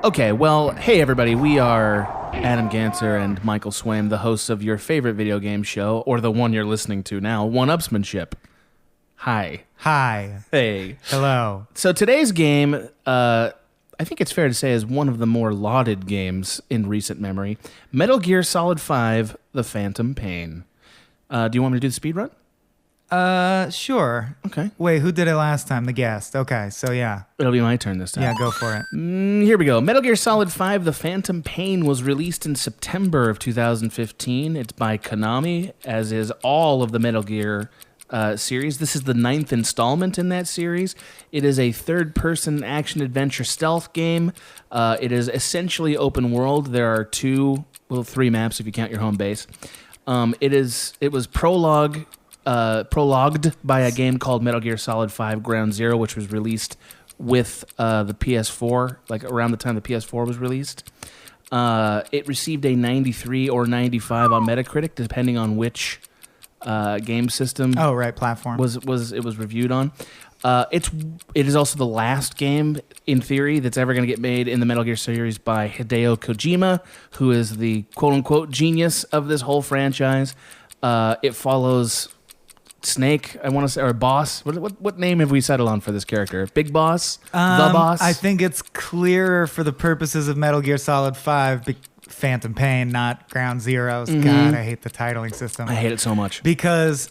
Okay, well, hey everybody, we are Adam Ganser and Michael Swaim, the hosts of your favorite video game show, or the one you're listening to now, 1Upsmanship. Hi. Hi. Hey. Hello. So today's game, I think it's fair to say, is one of the more lauded games in recent memory. Metal Gear Solid 5, The Phantom Pain. Do you want me to do the speed run? Sure. Okay. Wait, who did it last time? The guest. Okay, so yeah. It'll be my turn this time. Yeah, go for it. Here we go. Metal Gear Solid 5, The Phantom Pain was released in September of 2015. It's by Konami, as is all of the Metal Gear series. This is the 9th installment in that series. It is a third-person action-adventure stealth game. It is essentially open world. There are three maps if you count your home base. It was prologued by a game called Metal Gear Solid 5 Ground Zero, which was released with the PS4, like around the time the PS4 was released. It received a 93 or 95 on Metacritic, depending on which game system. Oh, right, platform. It was reviewed on. It is also the last game, in theory, that's ever going to get made in the Metal Gear series by Hideo Kojima, who is the quote-unquote genius of this whole franchise. It follows Snake, I want to say, or Boss. What name have we settled on for this character? Big Boss? The Boss? I think it's clearer for the purposes of Metal Gear Solid 5, Phantom Pain, not Ground Zeroes. Mm-hmm. God, I hate the titling system. I hate it so much. Because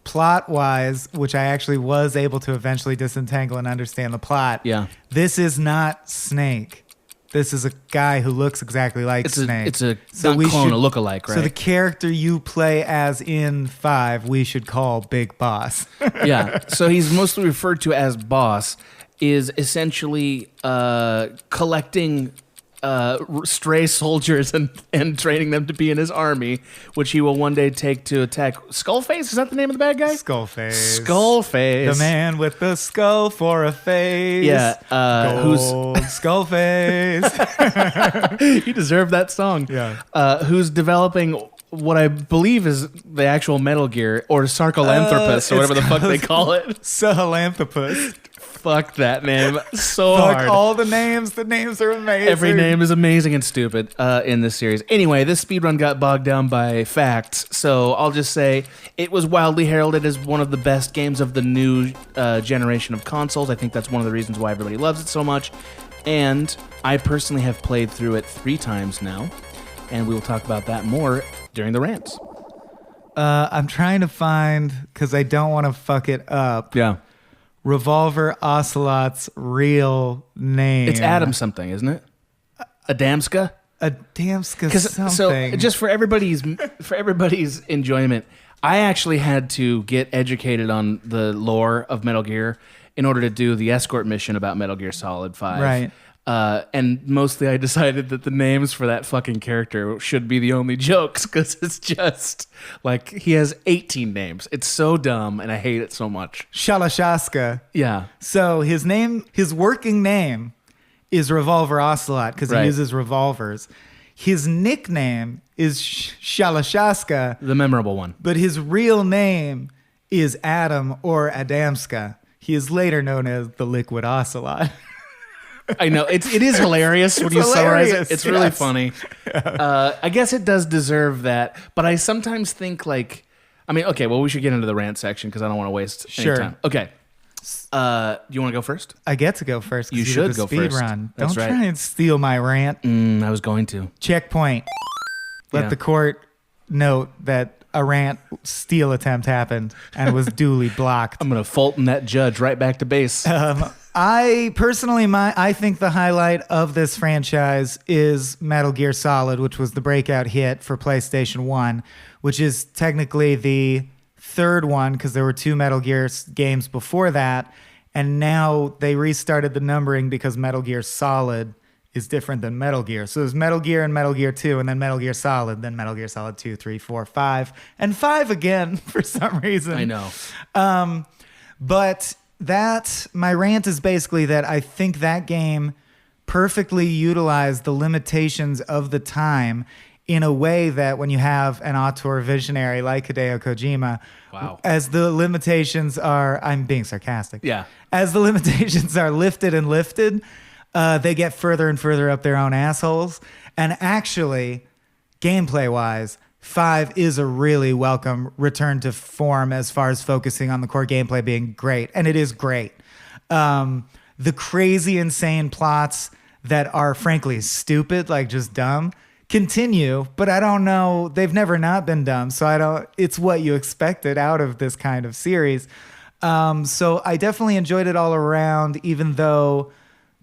plot-wise, which I actually was able to eventually disentangle and understand the plot, Yeah. this is not Snake. This is a guy who looks exactly like Snake. It's a clone, a lookalike, right? So the character you play as in 5, we should call Big Boss. Yeah. So he's mostly referred to as Boss, is essentially collecting stray soldiers and training them to be in his army, which he will one day take to attack Skullface. Is that the name of the bad guy? Skullface. Skullface. The man with the skull for a face. Yeah. Gold Skullface. He deserved that song. Yeah. Who's developing what I believe is the actual Metal Gear, or Sarcolanthropus, or whatever the fuck they call it. Sahelanthropus. Fuck that name so Fuck hard. all the names. The names are amazing. Every name is amazing and stupid in this series. Anyway, this speedrun got bogged down by facts, so I'll just say it was wildly heralded as one of the best games of the new generation of consoles. I think that's one of the reasons why everybody loves it so much. And I personally have played through it 3 times now, and we will talk about that more during the rants. I'm trying to find, because I don't want to fuck it up. Yeah. Revolver Ocelot's real name. It's Adam something, isn't it? Adamska? Adamska something. So just for everybody's enjoyment, I actually had to get educated on the lore of Metal Gear in order to do the escort mission about Metal Gear Solid 5. Right. And mostly I decided that the names for that fucking character should be the only jokes, because it's just like he has 18 names. It's so dumb and I hate it so much. Shalashaska. Yeah. So his working name is Revolver Ocelot because he uses revolvers. His nickname is Shalashaska. The memorable one. But his real name is Adam or Adamska. He is later known as the Liquid Ocelot. I know it is hilarious when you summarize it. It's really funny. I guess it does deserve that, but I sometimes think we should get into the rant section because I don't want to waste any time. Okay, you want to go first? I get to go first. You should go first. Run. That's don't right. try and steal my rant. I was going to. Checkpoint. Let the court note that a rant steal attempt happened and was duly blocked. I'm gonna Fulton that judge right back to base. I personally, I think the highlight of this franchise is Metal Gear Solid, which was the breakout hit for PlayStation 1, which is technically the third one because there were 2 Metal Gear games before that, and now they restarted the numbering because Metal Gear Solid is different than Metal Gear. So there's Metal Gear and Metal Gear 2, and then Metal Gear Solid, then Metal Gear Solid 2, 3, 4, 5, and 5 again for some reason. I know. But my rant is basically that I think that game perfectly utilized the limitations of the time in a way that when you have an auteur visionary like Hideo Kojima, Wow. as the limitations are, I'm being sarcastic. Yeah. As the limitations are lifted and lifted, they get further and further up their own assholes. And actually, gameplay-wise, 5 is a really welcome return to form as far as focusing on the core gameplay being great. And it is great. The crazy, insane plots that are frankly stupid, like just dumb, continue, but I don't know. They've never not been dumb. So it's what you expected out of this kind of series. So I definitely enjoyed it all around, even though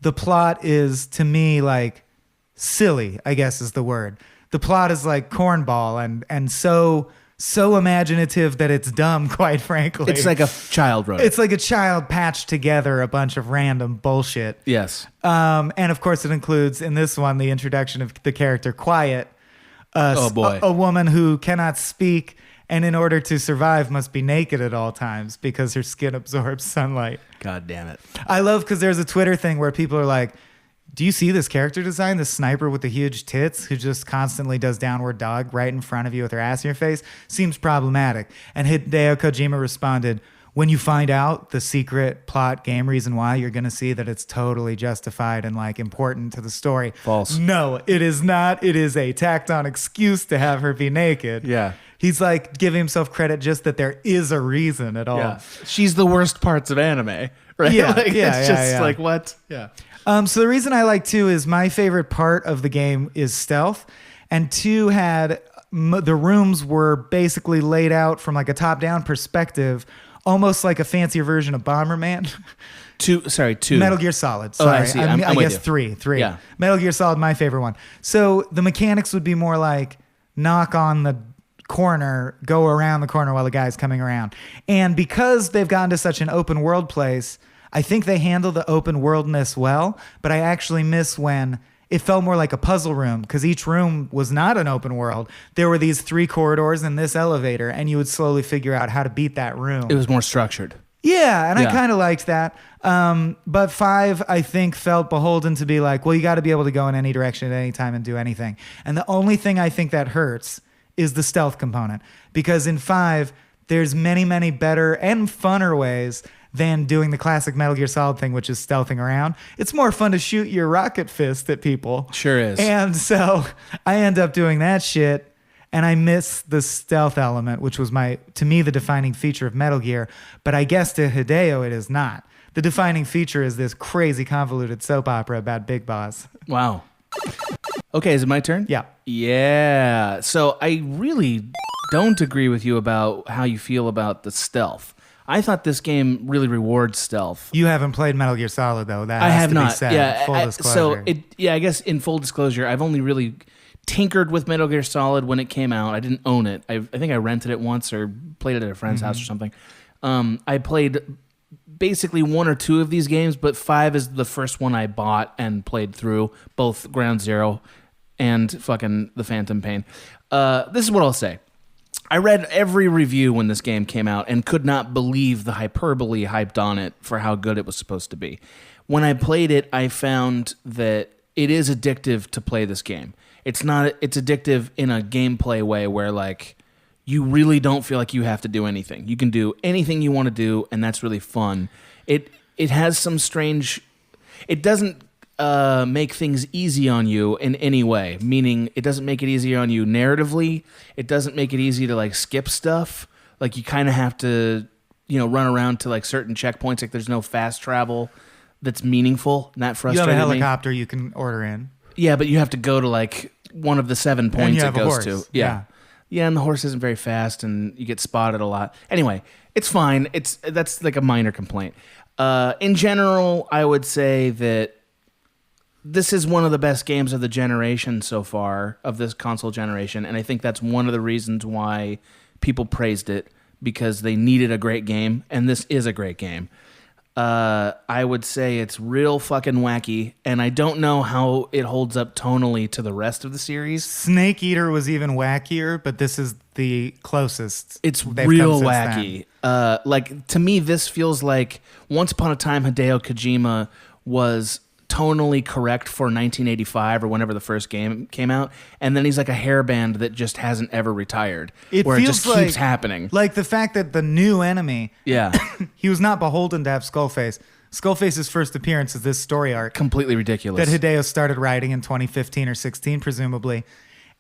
the plot is, to me, like silly, I guess is the word. The plot is like cornball and so imaginative that it's dumb, quite frankly. It's like a child wrote it. It's like a child patched together a bunch of random bullshit. Yes. And of course it includes in this one the introduction of the character Quiet. Oh boy. A woman who cannot speak and in order to survive must be naked at all times because her skin absorbs sunlight. God damn it. I love because there's a Twitter thing where people are like, do you see this character design? The sniper with the huge tits who just constantly does downward dog right in front of you with her ass in your face? Seems problematic. And Hideo Kojima responded, when you find out the secret plot game reason why, you're going to see that it's totally justified and like important to the story. False. No, it is not. It is a tacked on excuse to have her be naked. Yeah. He's like giving himself credit just that there is a reason at all. Yeah. She's the worst parts of anime, right? Yeah, Like, yeah, it's yeah, just yeah. like, what? Yeah. So the reason I like 2 is my favorite part of the game is stealth, and 2 had the rooms were basically laid out from like a top-down perspective, almost like a fancier version of Bomberman. 2. Metal Gear Solid. Oh, I Sorry, see. I I'm with guess you. 3. Yeah. Metal Gear Solid, my favorite one. So the mechanics would be more like knock on the corner, go around the corner while the guy's coming around. And because they've gotten to such an open world place, I think they handle the open worldness well, but I actually miss when it felt more like a puzzle room because each room was not an open world. There were these 3 corridors and this elevator, and you would slowly figure out how to beat that room. It was more structured. Yeah, and I Yeah. kind of liked that. But 5, I think, felt beholden to be like, well, you got to be able to go in any direction at any time and do anything. And the only thing I think that hurts is the stealth component. Because in 5, there's many, many better and funner ways than doing the classic Metal Gear Solid thing, which is stealthing around. It's more fun to shoot your rocket fist at people. Sure is. And so I end up doing that shit, and I miss the stealth element, which was to me, the defining feature of Metal Gear. But I guess to Hideo, it is not. The defining feature is this crazy convoluted soap opera about Big Boss. Wow. Okay, is it my turn? Yeah. Yeah. So I really don't agree with you about how you feel about the stealth. I thought this game really rewards stealth. You haven't played Metal Gear Solid, though. That I has have to not. be said. Yeah. Full disclosure. I guess in full disclosure, I've only really tinkered with Metal Gear Solid when it came out. I didn't own it. I think I rented it once or played it at a friend's house or something. I played basically 1 or 2 of these games, but 5 is the first one I bought and played through, both Ground Zero and fucking The Phantom Pain. This is what I'll say. I read every review when this game came out and could not believe the hyperbole hyped on it for how good it was supposed to be. When I played it, I found that it is addictive to play this game. It's addictive in a gameplay way where like you really don't feel like you have to do anything. You can do anything you want to do, and that's really fun. It has some strange. It doesn't make things easy on you in any way. Meaning, it doesn't make it easier on you narratively. It doesn't make it easy to like skip stuff. Like you kind of have to, run around to like certain checkpoints. Like there's no fast travel that's meaningful. And that You frustrated have a me. helicopter you can order in. Yeah, but you have to go to like one of the 7 points you it have a goes horse. to. Yeah. Yeah, and the horse isn't very fast, and you get spotted a lot. Anyway, it's fine. That's like a minor complaint. In general, I would say that this is one of the best games of the generation so far, of this console generation, and I think that's one of the reasons why people praised it, because they needed a great game, and this is a great game. I would say it's real fucking wacky, and I don't know how it holds up tonally to the rest of the series. Snake Eater was even wackier, but this is the closest. It's they've real come since wacky. then. Like to me, this feels like Once Upon a Time Hideo Kojima was tonally correct for 1985 or whenever the first game came out, and then he's like a hairband that just hasn't ever retired, where it just keeps happening. Like the fact that the new enemy, Yeah. he was not beholden to have Skullface. Skullface's first appearance is this story arc. Completely ridiculous. That Hideo started writing in 2015 or 16, presumably.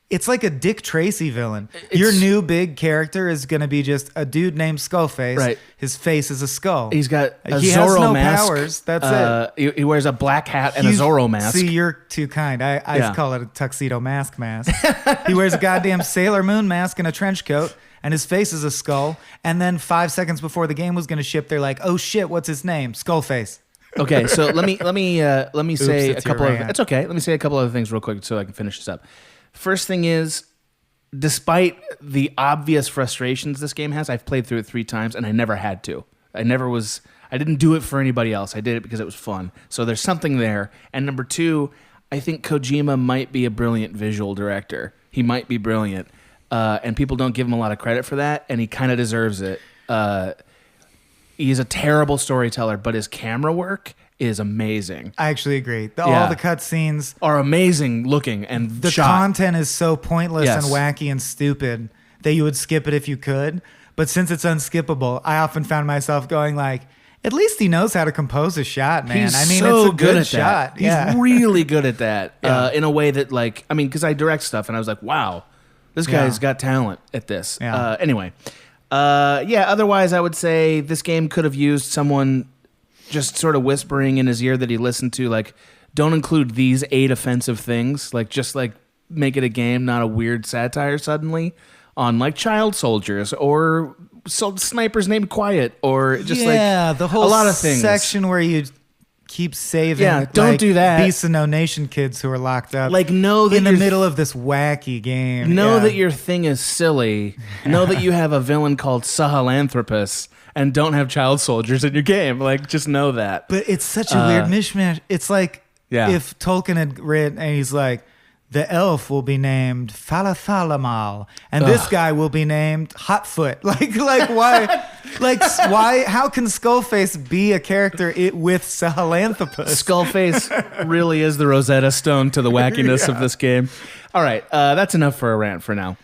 It's like a Dick Tracy villain. Your new big character is going to be just a dude named Skullface. Right. His face is a skull. He's got a he Zorro has no mask. Powers. That's it. He wears a black hat and a Zorro mask. See, you're too kind. I call it a tuxedo mask. He wears a goddamn Sailor Moon mask and a trench coat, and his face is a skull. And then 5 seconds before the game was going to ship, they're like, "Oh shit, what's his name? Skullface." Okay, so let me say a couple of. rant. It's okay. Let me say a couple other things real quick so I can finish this up. First thing is, despite the obvious frustrations this game has, I've played through it 3 times and I never had to. I didn't do it for anybody else. I did it because it was fun. So there's something there. And number 2, I think Kojima might be a brilliant visual director. He might be brilliant. And people don't give him a lot of credit for that, and he kind of deserves it. He's a terrible storyteller, but his camera work is amazing. I actually agree. All the cutscenes are amazing looking, and the content is so pointless Yes. and wacky and stupid that you would skip it if you could. But since it's unskippable, I often found myself going like, at least he knows how to compose a shot, man. He's it's so a good at shot. That. He's really good at that. Yeah. In a way that, like, I mean, because I direct stuff, and I was like, wow, this guy's got talent at this. Yeah. Anyway, otherwise, I would say this game could have used someone just sort of whispering in his ear that he listened to, like, don't include these 8 offensive things. Like, just like make it a game, not a weird satire suddenly on like child soldiers or snipers named Quiet or just the whole a lot of things. section where you keep saving. Yeah, don't do that. Beasts of No Nation kids who are locked up. Like, know that in the you're middle of this wacky game. Know that your thing is silly. Know that you have a villain called Sahelanthropus and don't have child soldiers in your game. Like, just know that. But it's such a weird mishmash. It's like if Tolkien had written and he's like, the elf will be named Falathalamal, and this guy will be named Hotfoot. Like why? Why? How can Skullface be a character with Sahelanthropus? Skullface really is the Rosetta Stone to the wackiness of this game. All right, that's enough for a rant for now.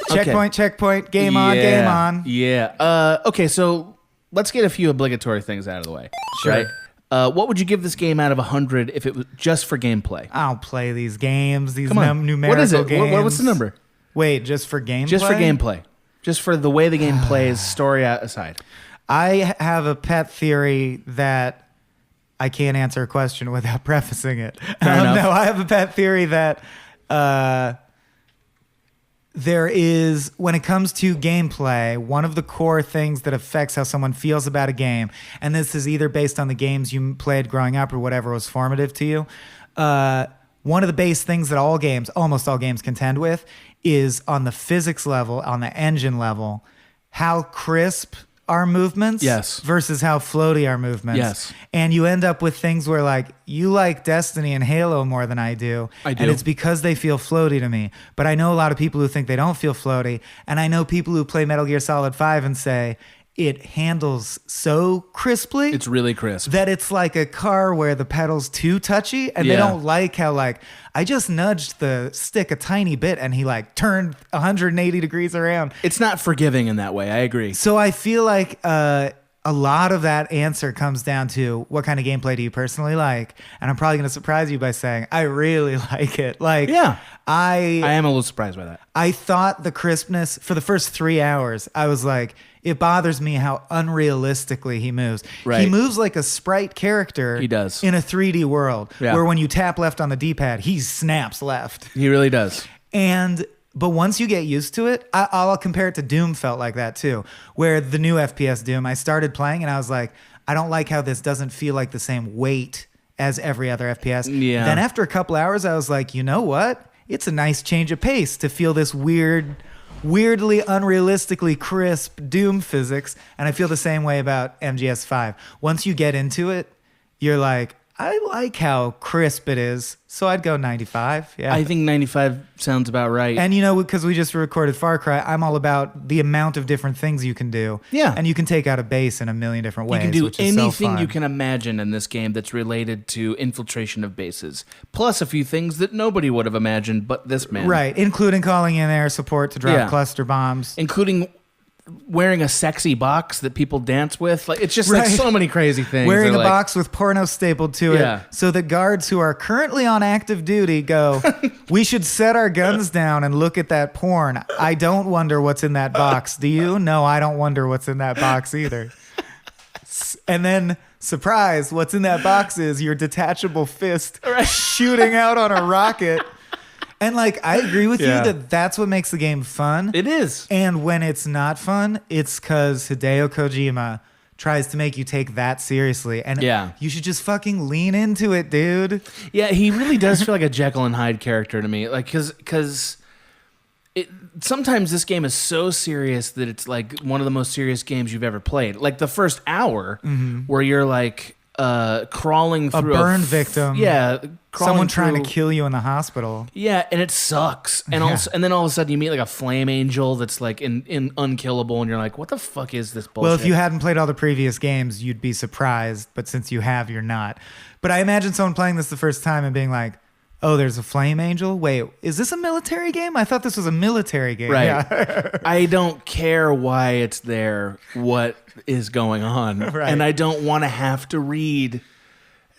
Checkpoint. Game on. Yeah. Okay, so let's get a few obligatory things out of the way. Sure. Right? What would you give this game out of 100 if it was just for gameplay? I'll play these games, these Come on. numerical What is it? games. What's the number? Wait, just for gameplay? Just for gameplay. Just for the way the game plays, story aside. I have a pet theory that I can't answer a question without prefacing it. Fair enough. No, I have a pet theory that there is, when it comes to gameplay, one of the core things that affects how someone feels about a game, and this is either based on the games you played growing up or whatever was formative to you, one of the base things that almost all games contend with is on the physics level, on the engine level, how crisp our movements versus how floaty our movements. Yes. And you end up with things where, like, you like Destiny and Halo more than I do. And it's because they feel floaty to me. But I know a lot of people who think they don't feel floaty. And I know people who play Metal Gear Solid 5 and say, it handles so crisply. It's really crisp. That it's like a car where the pedal's too touchy. And they don't like how, like, I just nudged the stick a tiny bit and he, like, turned 180 degrees around. It's not forgiving in that way. I agree. So I feel like a lot of that answer comes down to what kind of gameplay do you personally like? And I'm probably going to surprise you by saying, I really like it. Like, I am a little surprised by that. I thought the crispness for the first 3 hours, I was like, it bothers me how unrealistically he moves. Right. He moves like a sprite character. He does. In a 3D world Yeah. where when you tap left on the D-pad, he snaps left. He really does. But once you get used to it, I'll compare it to Doom felt like that too, where the new FPS Doom, I started playing and I was like, I don't like how this doesn't feel like the same weight as every other FPS. Yeah. Then after a couple hours, I was like, you know what? It's a nice change of pace to feel this weirdly unrealistically crisp Doom physics. And I feel the same way about MGS5. Once you get into it, you're like, I like how crisp it is, so I'd go 95. Yeah. I think 95 sounds about right. And because we just recorded Far Cry, I'm all about the amount of different things you can do. Yeah. And you can take out a base in a million different ways. You can do which is so anything fun. you can imagine in this game that's related to infiltration of bases, plus a few things that nobody would have imagined but this man. Right, including calling in air support to drop Yeah. cluster bombs. Including wearing a sexy box that people dance with. Like, it's just like Right. so many crazy things. Wearing They're a like, box with porno stapled to it, Yeah. so the guards who are currently on active duty go, we should set our guns down and look at that porn. I don't wonder what's in that box. Do you? No, I don't wonder what's in that box either. And then, surprise, what's in that box is your detachable fist shooting out on a rocket. And like, I agree with Yeah. you that that's what makes the game fun. It is. And when it's not fun, it's because Hideo Kojima tries to make you take that seriously. And Yeah. you should just fucking lean into it, dude. Yeah, he really does feel like a Jekyll and Hyde character to me. Like, because sometimes this game is so serious that it's like one of the most serious games you've ever played. Like the first hour where you're like crawling through burn victim. Yeah. Someone trying through- to kill you in the hospital. Yeah, and it sucks. And also, and then all of a sudden you meet like a flame angel that's like in unkillable, and you're like, what the fuck is this bullshit? Well, if you hadn't played all the previous games, you'd be surprised. But since you have, you're not. But I imagine someone playing this the first time and being like, oh, there's a flame angel? Wait, is this a military game? I thought this was a military game. Right. Yeah. I don't care why it's there, what is going on. Right. And I don't want to have to read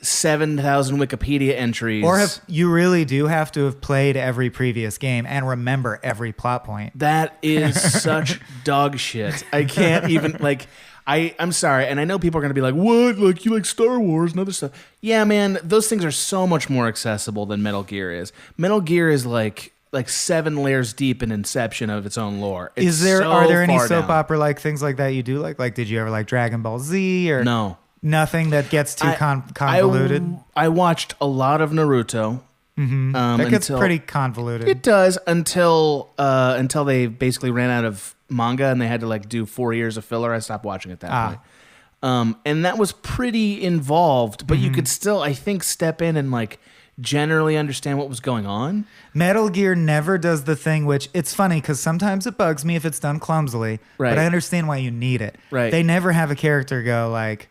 7,000 Wikipedia entries. Or if you really do have to have played every previous game and remember every plot point. That is such dog shit. I can't even, like, I'm sorry, and I know people are going to be like, what? Like, you like Star Wars and other stuff. Yeah, man, those things are so much more accessible than Metal Gear is. Metal Gear is like 7 layers deep in Inception of its own lore. It's Are there any far soap down. opera like things like that you do like? Like, did you ever like Dragon Ball Z or No. nothing that gets too convoluted? I watched a lot of Naruto. That gets pretty convoluted. It does until they basically ran out of manga and they had to like do 4 years of filler. I stopped watching at that point. And that was pretty involved, but you could still, I think, step in and like generally understand what was going on. Metal Gear never does the thing which, it's funny because sometimes it bugs me if it's done clumsily, Right. but I understand why you need it. Right. They never have a character go like,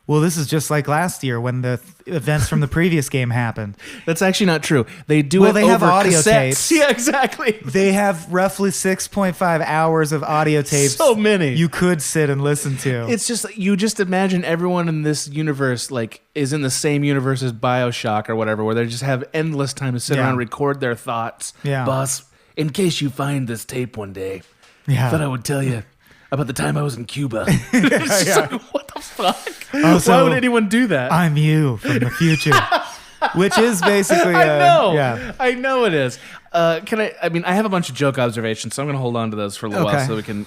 well, this is just like last year when the events from the previous game happened. That's actually not true. They do Well, it they over have audio cassettes. tapes. Yeah, exactly. They have roughly 6.5 hours of audio tapes. So many. You could sit and listen to. It's just like, you just imagine everyone in this universe like is in the same universe as BioShock or whatever, where they just have endless time to sit Yeah. around and record their thoughts. Yeah. Boss, in case you find this tape one day, Yeah. I thought I would tell you about the time I was in Cuba. It's just like, what the fuck? Also, Why would anyone do that? I'm you from the future. Which is basically I know. Yeah. I know it is. I mean, I have a bunch of joke observations, so I'm going to hold on to those for a little while Okay. so we can,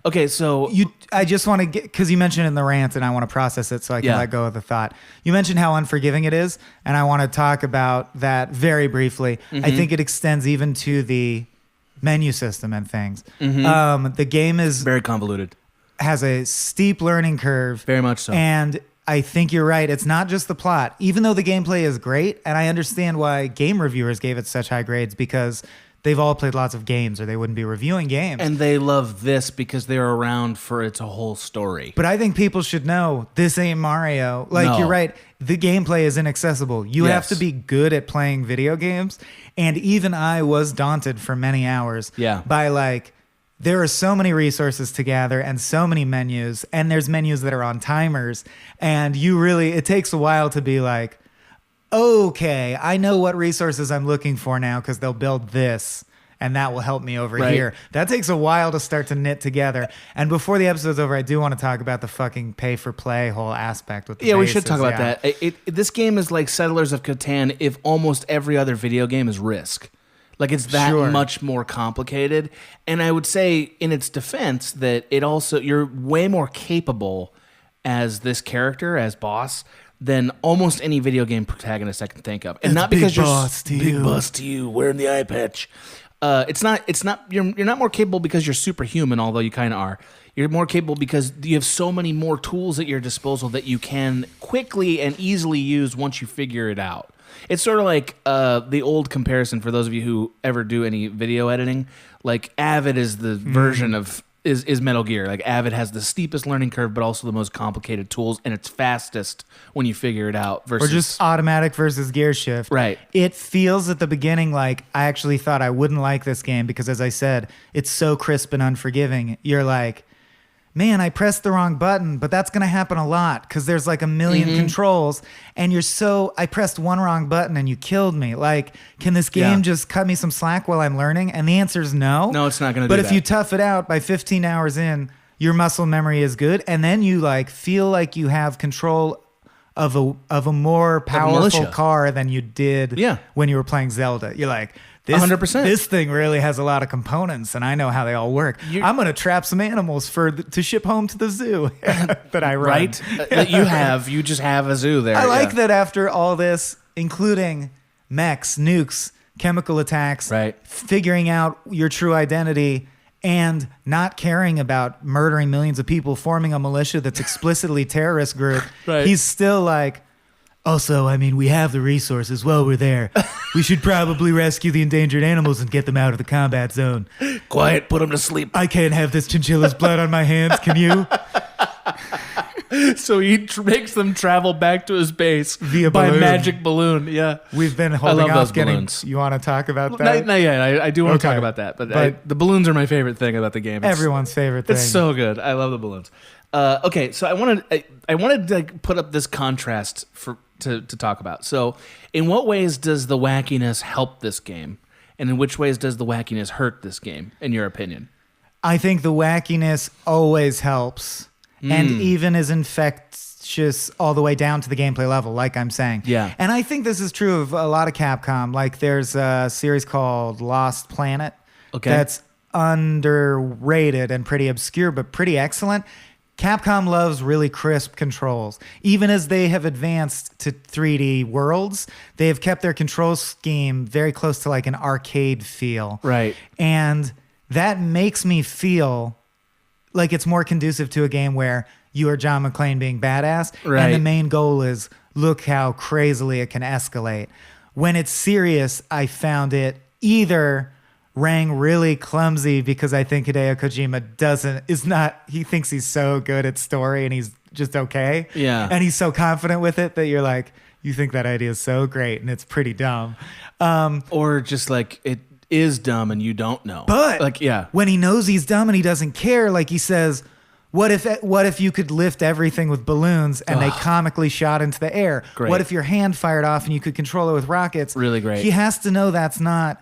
Okay, so I just want to get, because you mentioned in the rant and I want to process it so I can Yeah. let go of the thought. You mentioned how unforgiving it is, and I want to talk about that very briefly. I think it extends even to the menu system and things. The game very convoluted. has a steep learning curve. Very much so. And I think you're right. It's not just the plot. Even though the gameplay is great, and I understand why game reviewers gave it such high grades because they've all played lots of games or they wouldn't be reviewing games. And they love this because they're around for its a whole story. But I think people should know this ain't Mario. Like, No. you're right. The gameplay is inaccessible. You have Yes. to be good at playing video games. And even I was daunted for many hours by like, there are so many resources to gather and so many menus. And there's menus that are on timers. And it takes a while to be like, okay, I know what resources I'm looking for now because they'll build this. And that will help me over Right. here. That takes a while to start to knit together. And before the episode's over, I do want to talk about the fucking pay-for-play whole aspect with the Yeah, we should bases, talk about yeah. that. This game is like Settlers of Catan if almost every other video game is Risk. Like, it's that Sure. much more complicated. And I would say in its defense that you're way more capable as this character, as boss, than almost any video game protagonist I can think of. And It's not because big you're boss to big you. boss to you, wearing the eye patch. It's not. You're not more capable because you're superhuman, although you kind of are. You're more capable because you have so many more tools at your disposal that you can quickly and easily use once you figure it out. It's sort of like the old comparison for those of you who ever do any video editing. Like Avid is the version of is Metal Gear. Like Avid has the steepest learning curve, but also the most complicated tools, and it's fastest when you figure it out. Versus or just automatic versus gear shift. Right. It feels at the beginning like I actually thought I wouldn't like this game because, as I said, it's so crisp and unforgiving. You're like, man, I pressed the wrong button, but that's going to happen a lot because there's like a million controls, and I pressed one wrong button and you killed me. Like, can this game just cut me some slack while I'm learning? And the answer is no. No, it's not going to do But that. if you tough it out by 15 hours in, your muscle memory is good, and then you like feel like you have control of a more powerful car than you did when you were playing Zelda. You're like, 100%. This thing really has a lot of components, and I know how they all work. I'm going to trap some animals to ship home to the zoo that I run. Right? That you just have a zoo there. I like that after all this, including mechs, nukes, chemical attacks, figuring out your true identity, and not caring about murdering millions of people, forming a militia that's explicitly terrorist group, he's still like, also, I mean, we have the resources while we're there. We should probably rescue the endangered animals and get them out of the combat zone. Quiet, put them to sleep. I can't have this chinchilla's blood on my hands. Can you? So he makes them travel back to his base via by balloon. magic balloon. Yeah, we've been holding off getting. Balloons. You want to talk about that? Not yet. I do want to talk about that, but the balloons are my favorite thing about the game. Everyone's favorite thing. It's so good. I love the balloons. Okay, so I wanted to like put up this contrast to talk about. So, in what ways does the wackiness help this game, and in which ways does the wackiness hurt this game, in your opinion? I think the wackiness always helps, and even is infectious all the way down to the gameplay level, like I'm saying. Yeah. And I think this is true of a lot of Capcom. Like, there's a series called Lost Planet that's underrated and pretty obscure, but pretty excellent. Capcom loves really crisp controls. Even as they have advanced to 3D worlds, they have kept their control scheme very close to like an arcade feel. Right. And that makes me feel like it's more conducive to a game where you are John McClane being badass, and the main goal is look how crazily it can escalate. When it's serious, I found it either rang really clumsy because I think Hideo Kojima he thinks he's so good at story and he's just okay. Yeah. And he's so confident with it that you're like, you think that idea is so great and it's pretty dumb. Or just like it is dumb and you don't know. But like, when he knows he's dumb and he doesn't care, like he says, what if you could lift everything with balloons and they comically shot into the air? Great. What if your hand fired off and you could control it with rockets? Really great. He has to know that's not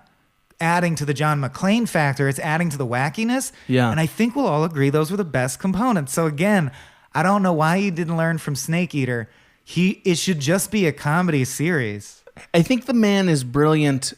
adding to the John McClane factor. It's adding to the wackiness. Yeah. And I think we'll all agree those were the best components. So again, I don't know why he didn't learn from Snake Eater. It should just be a comedy series. I think the man is brilliant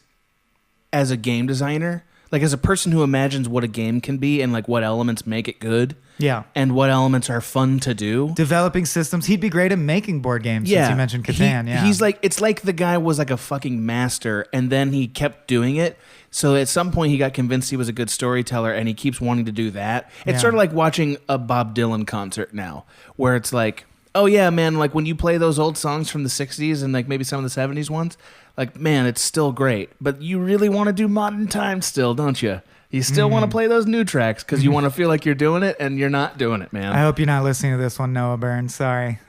as a game designer, like as a person who imagines what a game can be and like what elements make it good. Yeah. And what elements are fun to do. Developing systems. He'd be great at making board games, since you mentioned Catan. He's like, it's like the guy was like a fucking master and then he kept doing it. So at some point he got convinced he was a good storyteller and he keeps wanting to do that. It's sort of like watching a Bob Dylan concert now, where it's like, oh yeah, man, like when you play those old songs from the 60s and like maybe some of the 70s ones, like, man, it's still great. But you really want to do modern times still, don't you? You still want to play those new tracks because you want to feel like you're doing it and you're not doing it, man. I hope you're not listening to this one, Noah Burns. Sorry.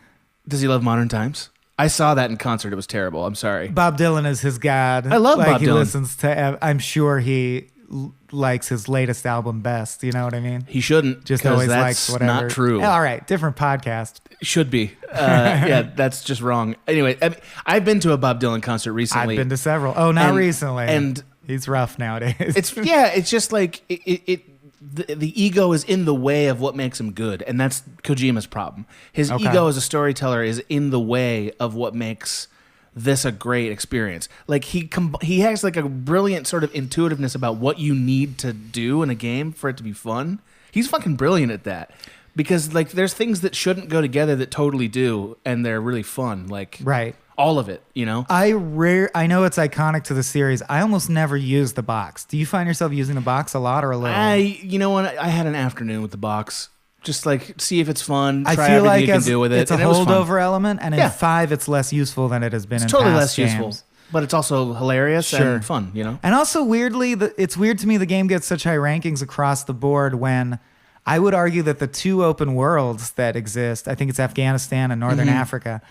Does he love modern times? I saw that in concert. It was terrible. I'm sorry. Bob Dylan is his god. I love Bob Dylan. He Dylan. listens to, I'm sure he likes his latest album best. You know what I mean? He shouldn't. Just always that's likes whatever. Not true. All right. Different podcast. Should be. Yeah, that's just wrong. Anyway, I've been to a Bob Dylan concert recently. I've been to several. Oh, not recently. And he's rough nowadays. It's just like the ego is in the way of what makes him good, and that's Kojima's problem. His ego as a storyteller is in the way of what makes this a great experience. Like he has like a brilliant sort of intuitiveness about what you need to do in a game for it to be fun. He's fucking brilliant at that. Because like there's things that shouldn't go together that totally do, and they're really fun. Like all of it, you know? I know it's iconic to the series. I almost never use the box. Do you find yourself using the box a lot or a little? You know what? I had an afternoon with the box. Just like see if it's fun. I try feel everything like you can do with it. It's a holdover element, and in 5, it's less useful than it has been in totally past less games. useful, but it's also hilarious and fun, you know? And also, weirdly, it's weird to me the game gets such high rankings across the board when I would argue that the 2 open worlds that exist, I think it's Afghanistan and Northern Africa,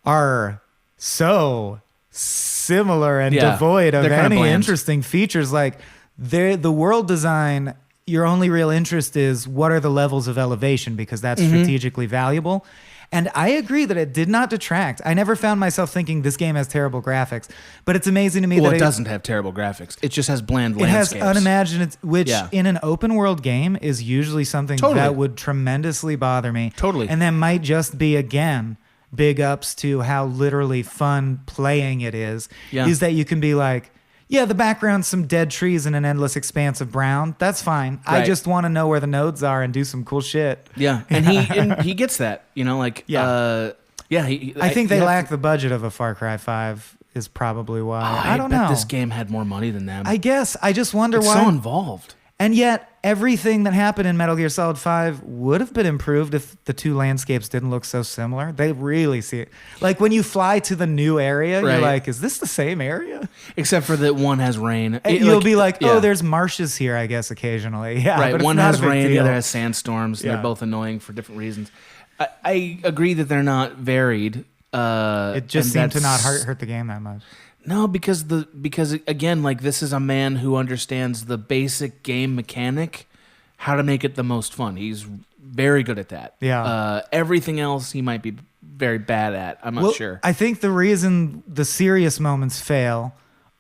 are so similar and devoid of any interesting features. Like, the world design, your only real interest is what are the levels of elevation, because that's strategically valuable. And I agree that it did not detract. I never found myself thinking this game has terrible graphics, but it's amazing to me that it doesn't have terrible graphics. It just has bland landscapes. It has unimaginative, which in an open world game is usually something that would tremendously bother me. Totally. And that might just be, again, big ups to how literally fun playing it is that you can be like, yeah, the background's some dead trees and an endless expanse of brown. That's fine. Right. I just want to know where the nodes are and do some cool shit. Yeah, and he gets that, you know, like I think they lack the budget of a Far Cry 5 is probably why. I don't know. This game had more money than them. I guess. I just wonder why. It's so involved. And yet, everything that happened in Metal Gear Solid 5 would have been improved if the 2 landscapes didn't look so similar. They really see it. Like, when you fly to the new area, you're like, is this the same area? Except for that one has rain. You'll be like, oh, there's marshes here, I guess, occasionally. Yeah, right. But one has rain, deal. the other has sandstorms. And they're both annoying for different reasons. I agree that they're not varied. It just seemed to not hurt the game that much. No, because again, like, this is a man who understands the basic game mechanic, how to make it the most fun. He's very good at that. Yeah. Everything else he might be very bad at. I'm not sure. I think the reason the serious moments fail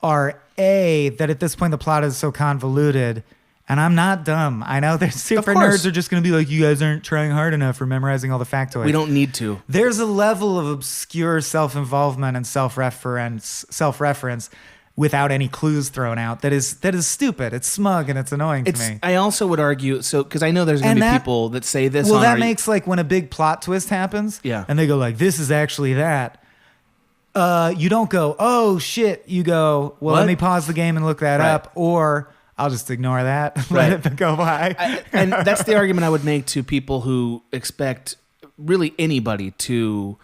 are that at this point the plot is so convoluted. And I'm not dumb. I know there's super nerds are just going to be like, you guys aren't trying hard enough for memorizing all the factoids. We don't need to. There's a level of obscure self-involvement and self-reference without any clues thrown out that is stupid. It's smug and it's annoying to me. I also would argue, because I know there's going to be people that say this. Well, that makes, like, when a big plot twist happens, and they go like, this is actually that. You don't go, oh shit. You go, well, let me pause the game and look that up, or I'll just ignore that, let it go by. And that's the argument I would make to people who expect really anybody to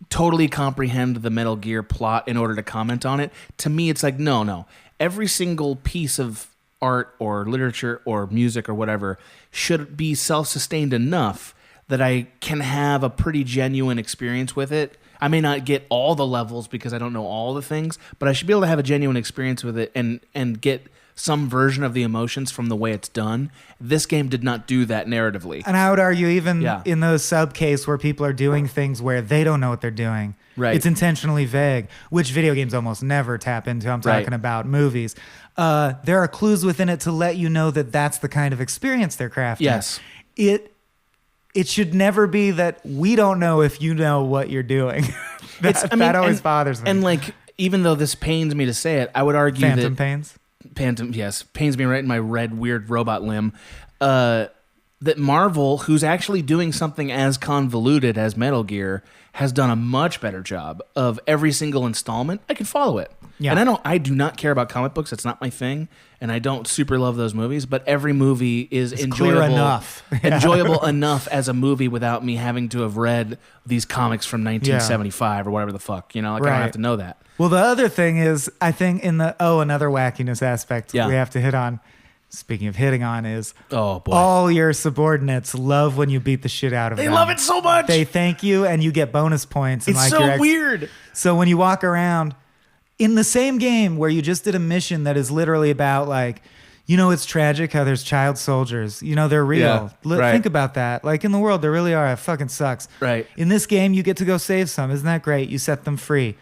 totally comprehend the Metal Gear plot in order to comment on it. To me, it's like, no. Every single piece of art or literature or music or whatever should be self-sustained enough that I can have a pretty genuine experience with it. I may not get all the levels because I don't know all the things, but I should be able to have a genuine experience with it and get some version of the emotions from the way it's done. This game did not do that narratively. And I would argue even in those sub-case where people are doing things where they don't know what they're doing, it's intentionally vague, which video games almost never tap into. I'm talking about movies. There are clues within it to let you know that that's the kind of experience they're crafting. Yes. It should never be that we don't know if you know what you're doing. that always bothers me. And, like, even though this pains me to say it, I would argue Phantom pains? Pains me right in my red, weird robot limb. That Marvel, who's actually doing something as convoluted as Metal Gear, has done a much better job of every single installment. I can follow it. Yeah. And I do not care about comic books. It's not my thing. And I don't super love those movies, but every movie is enjoyable enough. enjoyable enough as a movie without me having to have read these comics from 1975 or whatever the fuck. You know, like, I don't have to know that. Well, the other thing is, I think another wackiness aspect we have to hit on, speaking of hitting on, is all your subordinates love when you beat the shit out of them. They love it so much. They thank you and you get bonus points. And it's so weird. So when you walk around in the same game where you just did a mission that is literally about, like, you know, it's tragic how there's child soldiers. You know, they're real. Think about that. Like, in the world, there really are. It fucking sucks. Right. In this game, you get to go save some. Isn't that great? You set them free.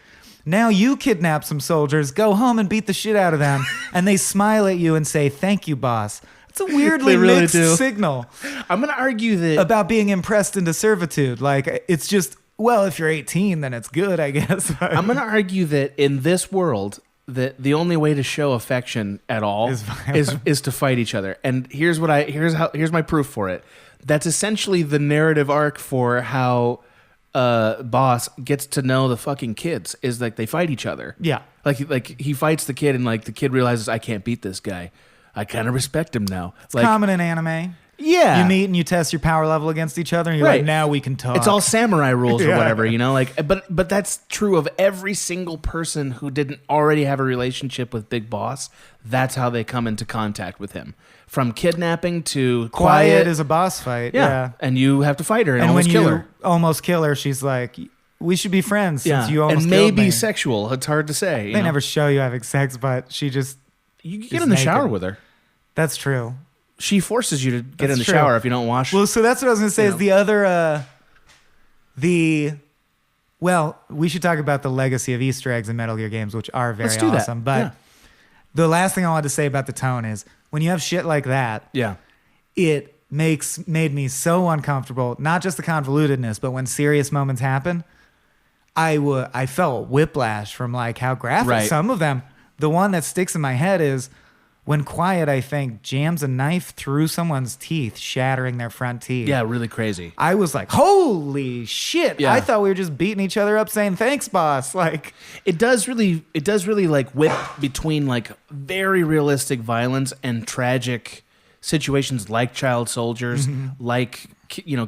Now you kidnap some soldiers, go home and beat the shit out of them, and they smile at you and say, thank you, boss. It's a weirdly mixed signal. I'm going to argue that... about being impressed into servitude. Like, it's just, well, if you're 18, then it's good, I guess. I'm going to argue that in this world, that the only way to show affection at all is to fight each other. And here's my proof for it. That's essentially the narrative arc for how boss gets to know the fucking kids is like they fight each other. Yeah. Like he fights the kid and like the kid realizes I can't beat this guy. I kind of respect him now. It's common in anime. Yeah. You meet and you test your power level against each other and you're like, now we can talk. It's all samurai rules or Yeah. whatever, you know? Like but that's true of every single person who didn't already have a relationship with Big Boss. That's how they come into contact with him. From kidnapping to Quiet is a boss fight. Yeah. And you have to fight her and, And when almost you kill her. almost kill her, she's like, we should be friends since Yeah. you almost and killed maybe me. sexual. It's hard to say. They you know? never show you having sex, but she just... You get She's in the shower naked. with her. That's true. She forces you to get That's in the true. shower if you don't wash. Well, so that's what I was going to say You is know. the other... Well, we should talk about the legacy of Easter eggs in Metal Gear games, which are very Let's do that. awesome. But Yeah. the last thing I wanted to say about the tone is when you have shit like that, Yeah. it made me so uncomfortable. Not just the convolutedness, but when serious moments happen, I felt whiplash from like how graphic Right. some of them. The one that sticks in my head is when Quiet, I think, jams a knife through someone's teeth, shattering their front teeth. Yeah, really crazy. I was like, holy shit. Yeah. I thought we were just beating each other up saying, thanks, boss. Like, It does really like whip between like very realistic violence and tragic situations like child soldiers, like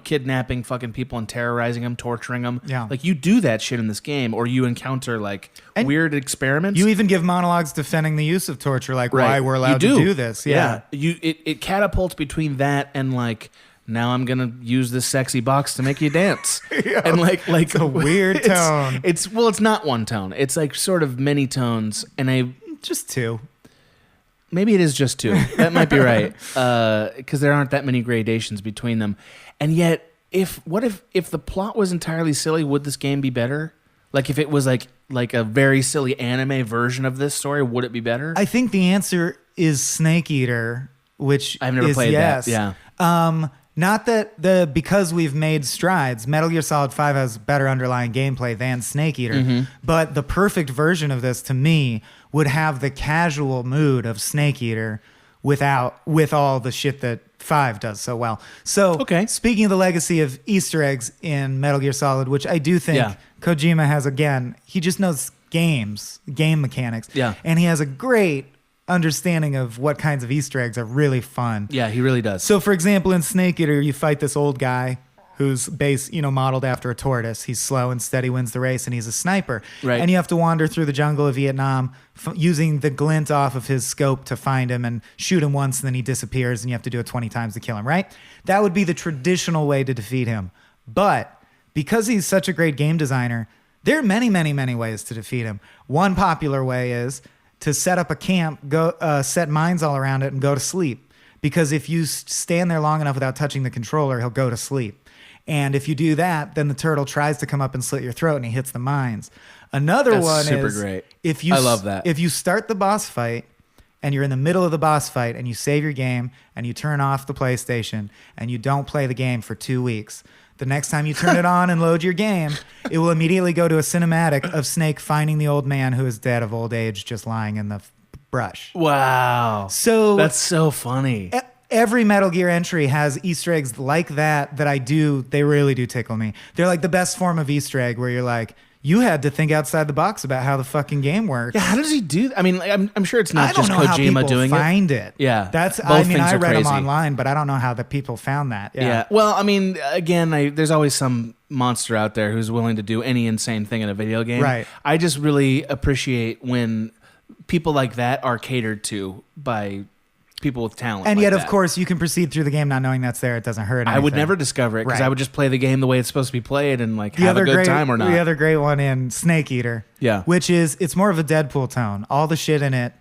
kidnapping fucking people and terrorizing them, torturing them. Yeah. Like you do that shit in this game, or you encounter like And weird experiments. you even give monologues defending the use of torture, like why we're allowed You to do this. Yeah. It catapults between that and like now I'm gonna use this sexy box to make you dance. And like It's a weird tone. It's not one tone. It's like sort of many tones, and Just two. maybe it is just two. That might be right, because there aren't that many gradations between them. And yet, if the plot was entirely silly, would this game be better? Like if it was like a very silly anime version of this story, would it be better? I think the answer is Snake Eater, which I've never is played yes. that. Yeah. Not that because we've made strides, Metal Gear Solid 5 has better underlying gameplay than Snake Eater, Mm-hmm. but the perfect version of this to me would have the casual mood of Snake Eater with all the shit that 5 does so well. So, Okay. Speaking of the legacy of Easter eggs in Metal Gear Solid, which I do think Yeah. Kojima has, again, he just knows game mechanics. Yeah. And he has a great understanding of what kinds of Easter eggs are really fun. Yeah, he really does. So, for example, in Snake Eater, you fight this old guy who's modeled after a tortoise. He's slow and steady, wins the race, and he's a sniper. Right. And you have to wander through the jungle of Vietnam using the glint off of his scope to find him and shoot him once, and then he disappears, and you have to do it 20 times to kill him, right? That would be the traditional way to defeat him. But because he's such a great game designer, there are many, many, many ways to defeat him. One popular way is to set up a camp, set mines all around it, and go to sleep. Because if you stand there long enough without touching the controller, he'll go to sleep. And if you do that, then the turtle tries to come up and slit your throat, and he hits the mines. Another That's one super is great. I love that. If you start the boss fight and you're in the middle of the boss fight and you save your game and you turn off the PlayStation and you don't play the game for 2 weeks, the next time you turn it on and load your game, it will immediately go to a cinematic of Snake finding the old man who is dead of old age just lying in the brush. Wow. So That's so funny. every Metal Gear entry has Easter eggs like that they really do tickle me. They're like the best form of Easter egg where you're like, you had to think outside the box about how the fucking game works. Yeah, how does he do that? I mean, like, I'm sure it's not I don't just know how Kojima people doing find it. Yeah. That's, Both I things read are them crazy. online, but I don't know how the people found that. Yeah. Well, I mean, again, there's always some monster out there who's willing to do any insane thing in a video game. Right. I just really appreciate when people like that are catered to by people with talent. And like yet, of that. course, you can proceed through the game not knowing that's there. It doesn't hurt anything. I would never discover it because Right. I would just play the game the way it's supposed to be played and like have a good time or not. The other great one in Snake Eater, Yeah. which is, it's more of a Deadpool tone. All the shit in it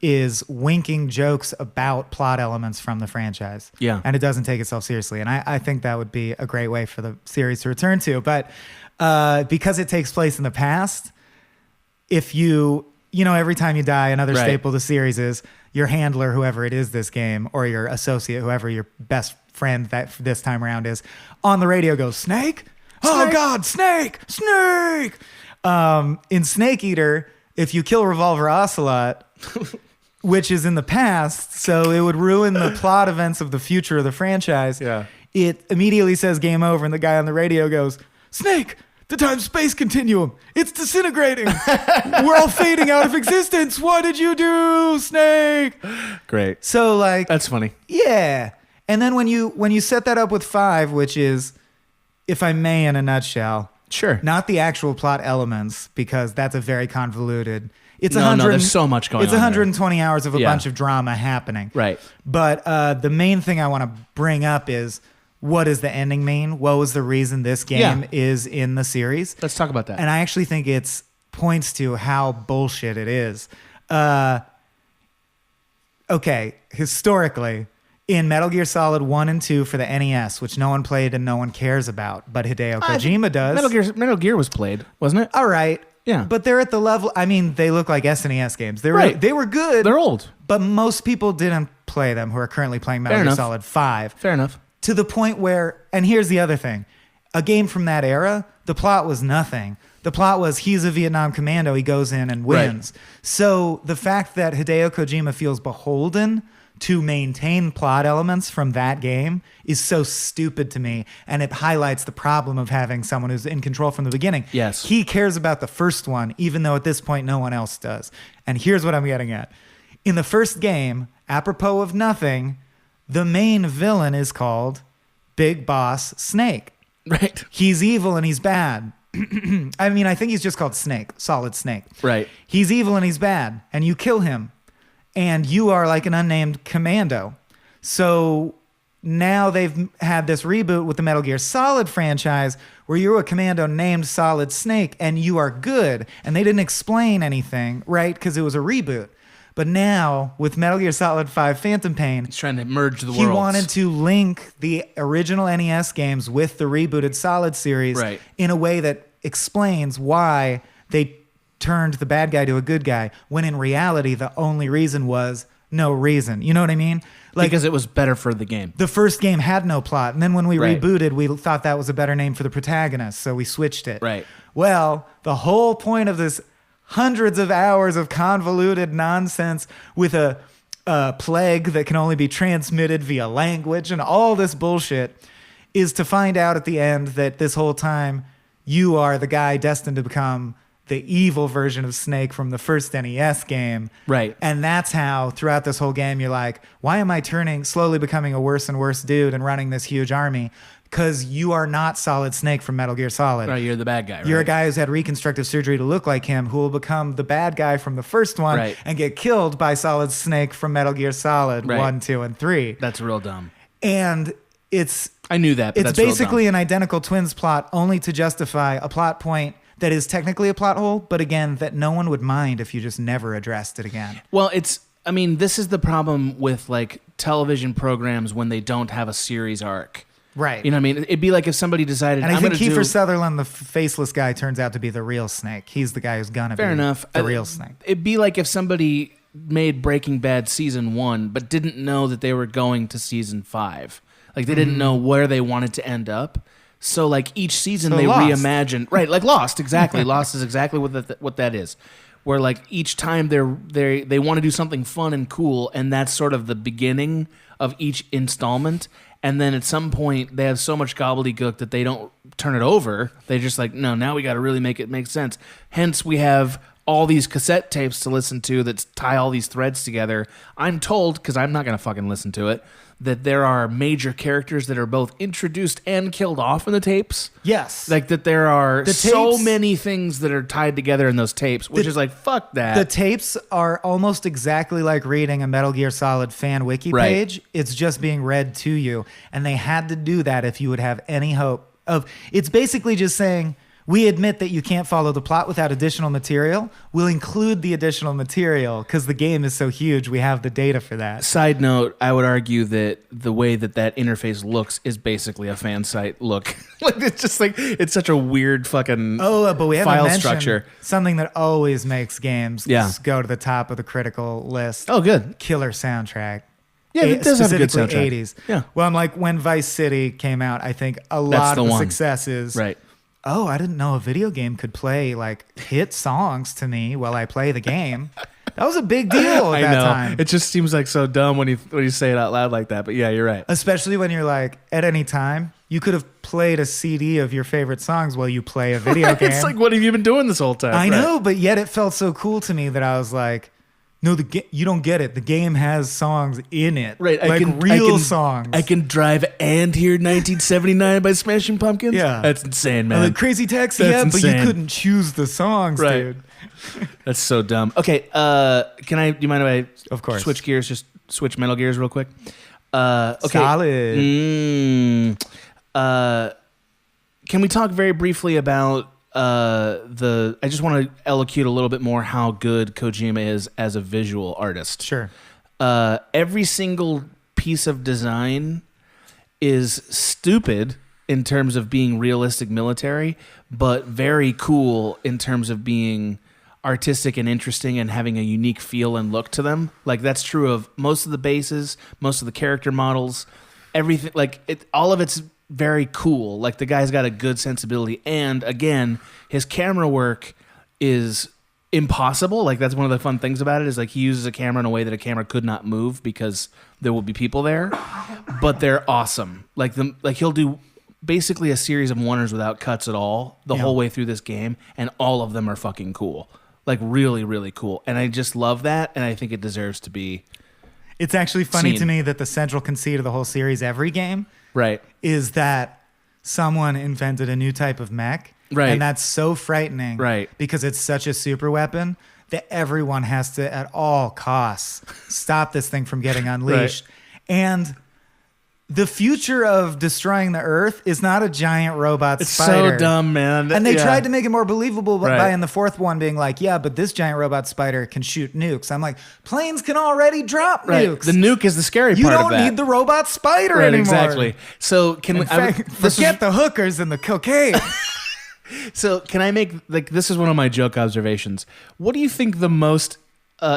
is winking jokes about plot elements from the franchise. Yeah. And it doesn't take itself seriously. And I think that would be a great way for the series to return to. But because it takes place in the past, if every time you die, another Right. staple of the series is your handler, whoever it is this game, or your associate, whoever your best friend that this time around is, on the radio goes, Snake? Oh, Snake? God, Snake! Snake! In Snake Eater, if you kill Revolver Ocelot, which is in the past, so it would ruin the plot events of the future of the franchise, Yeah. it immediately says game over, and the guy on the radio goes, Snake, the time-space continuum. It's disintegrating. We're all fading out of existence. What did you do, Snake? Great. So like, That's funny. yeah. And then when you set that up with 5, which is, if I may, in a nutshell, Sure. not the actual plot elements, because that's a very convoluted. It's No, there's so much going on It's 120 hours of a Yeah. bunch of drama happening. Right. But the main thing I want to bring up is, what does the ending mean? What was the reason this game is in the series? Let's talk about that. And I actually think it points to how bullshit it is. Okay, historically, in Metal Gear Solid 1 and 2 for the NES, which no one played and no one cares about, but Hideo Kojima does. Metal Gear was played, wasn't it? All right. Yeah. But they're at the level, I mean, they look like SNES games. They were good. They're old. But most people didn't play them who are currently playing Metal Fair Gear enough. Solid 5. Fair enough. To the point where, and here's the other thing, a game from that era, the plot was nothing. The plot was he's a Vietnam commando, he goes in and wins. Right. So the fact that Hideo Kojima feels beholden to maintain plot elements from that game is so stupid to me, and it highlights the problem of having someone who's in control from the beginning. Yes. He cares about the first one, even though at this point no one else does. And here's what I'm getting at. In the first game, apropos of nothing, the main villain is called Big Boss Snake. Right. He's evil and he's bad. I mean, I think he's just called Snake, Solid Snake. Right. He's evil and he's bad, and you kill him, and you are like an unnamed commando. So now they've had this reboot with the Metal Gear Solid franchise where you're a commando named Solid Snake, and you are good, and they didn't explain anything, right? Because it was a reboot. But now, with Metal Gear Solid 5 Phantom Pain, He's trying to merge the worlds. he wanted to link the original NES games with the rebooted Solid series Right. in a way that explains why they turned the bad guy to a good guy, when in reality, the only reason was no reason. You know what I mean? Like, because it was better for the game. the first game had no plot, and then when we Right. rebooted, we thought that was a better name for the protagonist, so we switched it. Right. Well, the whole point of this hundreds of hours of convoluted nonsense with a plague that can only be transmitted via language and all this bullshit is to find out at the end that this whole time you are the guy destined to become the evil version of Snake from the first NES game. Right. And that's how throughout this whole game you're like, why am I slowly becoming a worse and worse dude and running this huge army? Because you are not Solid Snake from Metal Gear Solid. Right, you're the bad guy, right? You're a guy who's had reconstructive surgery to look like him, who will become the bad guy from the first one Right. and get killed by Solid Snake from Metal Gear Solid Right. 1, 2, and 3. That's real dumb. And it's I knew that, but it's that's real basically dumb. an identical twins plot only to justify a plot point that is technically a plot hole, but again, that no one would mind if you just never addressed it again. Well, I mean, this is the problem with like television programs when they don't have a series arc. Right. You know what I mean? It'd be like if somebody decided, And I I'm think going to Kiefer do... Sutherland, the faceless guy, turns out to be the real Snake. He's the guy who's gonna Fair be enough. the real Snake. It'd be like if somebody made Breaking Bad season 1, but didn't know that they were going to season 5. Like they didn't know where they wanted to end up. So like each season So they Lost. reimagined, right? Like Lost, exactly. Lost is exactly what that is. Where like each time they want to do something fun and cool, and that's sort of the beginning of each installment. And then at some point they have so much gobbledygook that they don't turn it over. They just like, no, now we got to really make it make sense. Hence we have all these cassette tapes to listen to that tie all these threads together. I'm told, because I'm not going to fucking listen to it, that there are major characters that are both introduced and killed off in the tapes. Yes. Like that there are The so tapes- many things that are tied together in those tapes, which is like, fuck that. The tapes are almost exactly like reading a Metal Gear Solid fan wiki Right. page. It's just being read to you. And they had to do that if you would have any hope of... It's basically just saying, we admit that you can't follow the plot without additional material. We'll include the additional material because the game is so huge. We have the data for that. Side note, I would argue that the way that interface looks is basically a fan site look. Like it's just like, it's such a weird fucking Oh, but we haven't file mentioned structure. something that always makes games Yeah. go to the top of the critical list. Oh, good. Killer soundtrack. Yeah, it does have a good Specifically soundtrack. 80s. Yeah. Well, I'm like, when Vice City came out, I think a lot the of the one. success is, Right. oh, I didn't know a video game could play like hit songs to me while I play the game. That was a big deal at I that know. time. It just seems like so dumb when you say it out loud like that. But yeah, you're right. Especially when you're like, at any time, you could have played a CD of your favorite songs while you play a video game. It's like, what have you been doing this whole time? I know, but yet it felt so cool to me that I was like, no, you don't get it. The game has songs in it. Right. Like real songs. I can drive and hear 1979 by Smashing Pumpkins. Yeah. That's insane, man. Like Crazy Taxi, That's yeah, but insane. you couldn't choose the songs, Right. dude. That's so dumb. Okay, do you mind if I Of course. switch gears, just switch Metal Gears real quick? Okay. Solid. Can we talk very briefly about I just want to elocute a little bit more how good Kojima is as a visual artist. Sure. Every single piece of design is stupid in terms of being realistic military, but very cool in terms of being artistic and interesting and having a unique feel and look to them. Like that's true of most of the bases, most of the character models, everything. Like all of it's very cool. Like the guy's got a good sensibility, and again, his camera work is impossible. Like that's one of the fun things about it is like he uses a camera in a way that a camera could not move because there will be people there, but they're awesome. Like he'll do basically a series of one-ers without cuts at all the whole way through this game, and all of them are fucking cool. Like really, really cool. And I just love that, and I think it deserves to be It's actually funny seen. to me that the central conceit of the whole series, every game, right. is that someone invented a new type of mech. Right. And that's so frightening. Right. Because it's such a super weapon that everyone has to, at all costs, stop this thing from getting unleashed. And the future of destroying the Earth is not a giant robot It's spider. so dumb, man. And they Yeah. tried to make it more believable by Right. in the fourth one being like, yeah, but this giant robot spider can shoot nukes. I'm like, planes can already drop Right. nukes. The nuke is the scary You part of don't that. need the robot spider right, anymore. exactly. So can we? In fact, forget the hookers and the cocaine. So can I make this is one of my joke observations. What do you think the most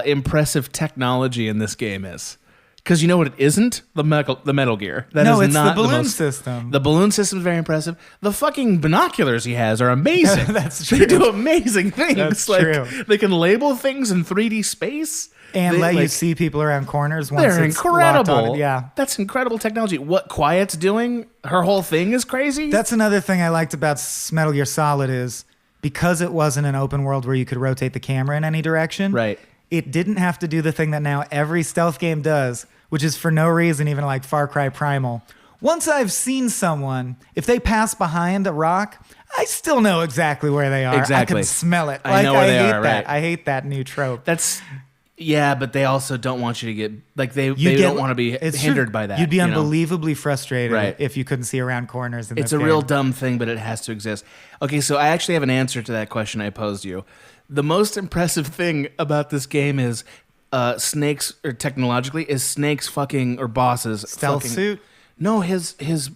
impressive technology in this game is? Because you know what it isn't? The Metal Gear. That No, is it's the not balloon most, system. The balloon system is very impressive. The fucking binoculars he has are amazing. That's They true. do amazing things. That's like true. they can label things in 3D space. And They, let you like, see people around corners once They're it's locked on incredible. it. Yeah. That's incredible technology. What Quiet's doing, her whole thing is crazy. That's another thing I liked about Metal Gear Solid is because it wasn't an open world where you could rotate the camera in any direction. Right. It didn't have to do the thing that now every stealth game does, which is for no reason, even like Far Cry Primal. Once I've seen someone, if they pass behind a rock, I still know exactly where they are. Exactly. I can smell it. I know where they hate are, that. right. I hate that new trope. That's yeah, but they also don't want you to get like they You don't want to be it's hindered true. by that. You'd be you know? unbelievably frustrated Right. if you couldn't see around corners. In It's this a real game. dumb thing, but it has to exist. Okay, so I actually have an answer to that question I posed you. The most impressive thing about this game is Snake's, or technologically, is Snake's fucking, or boss's Stealth fucking, suit? No, his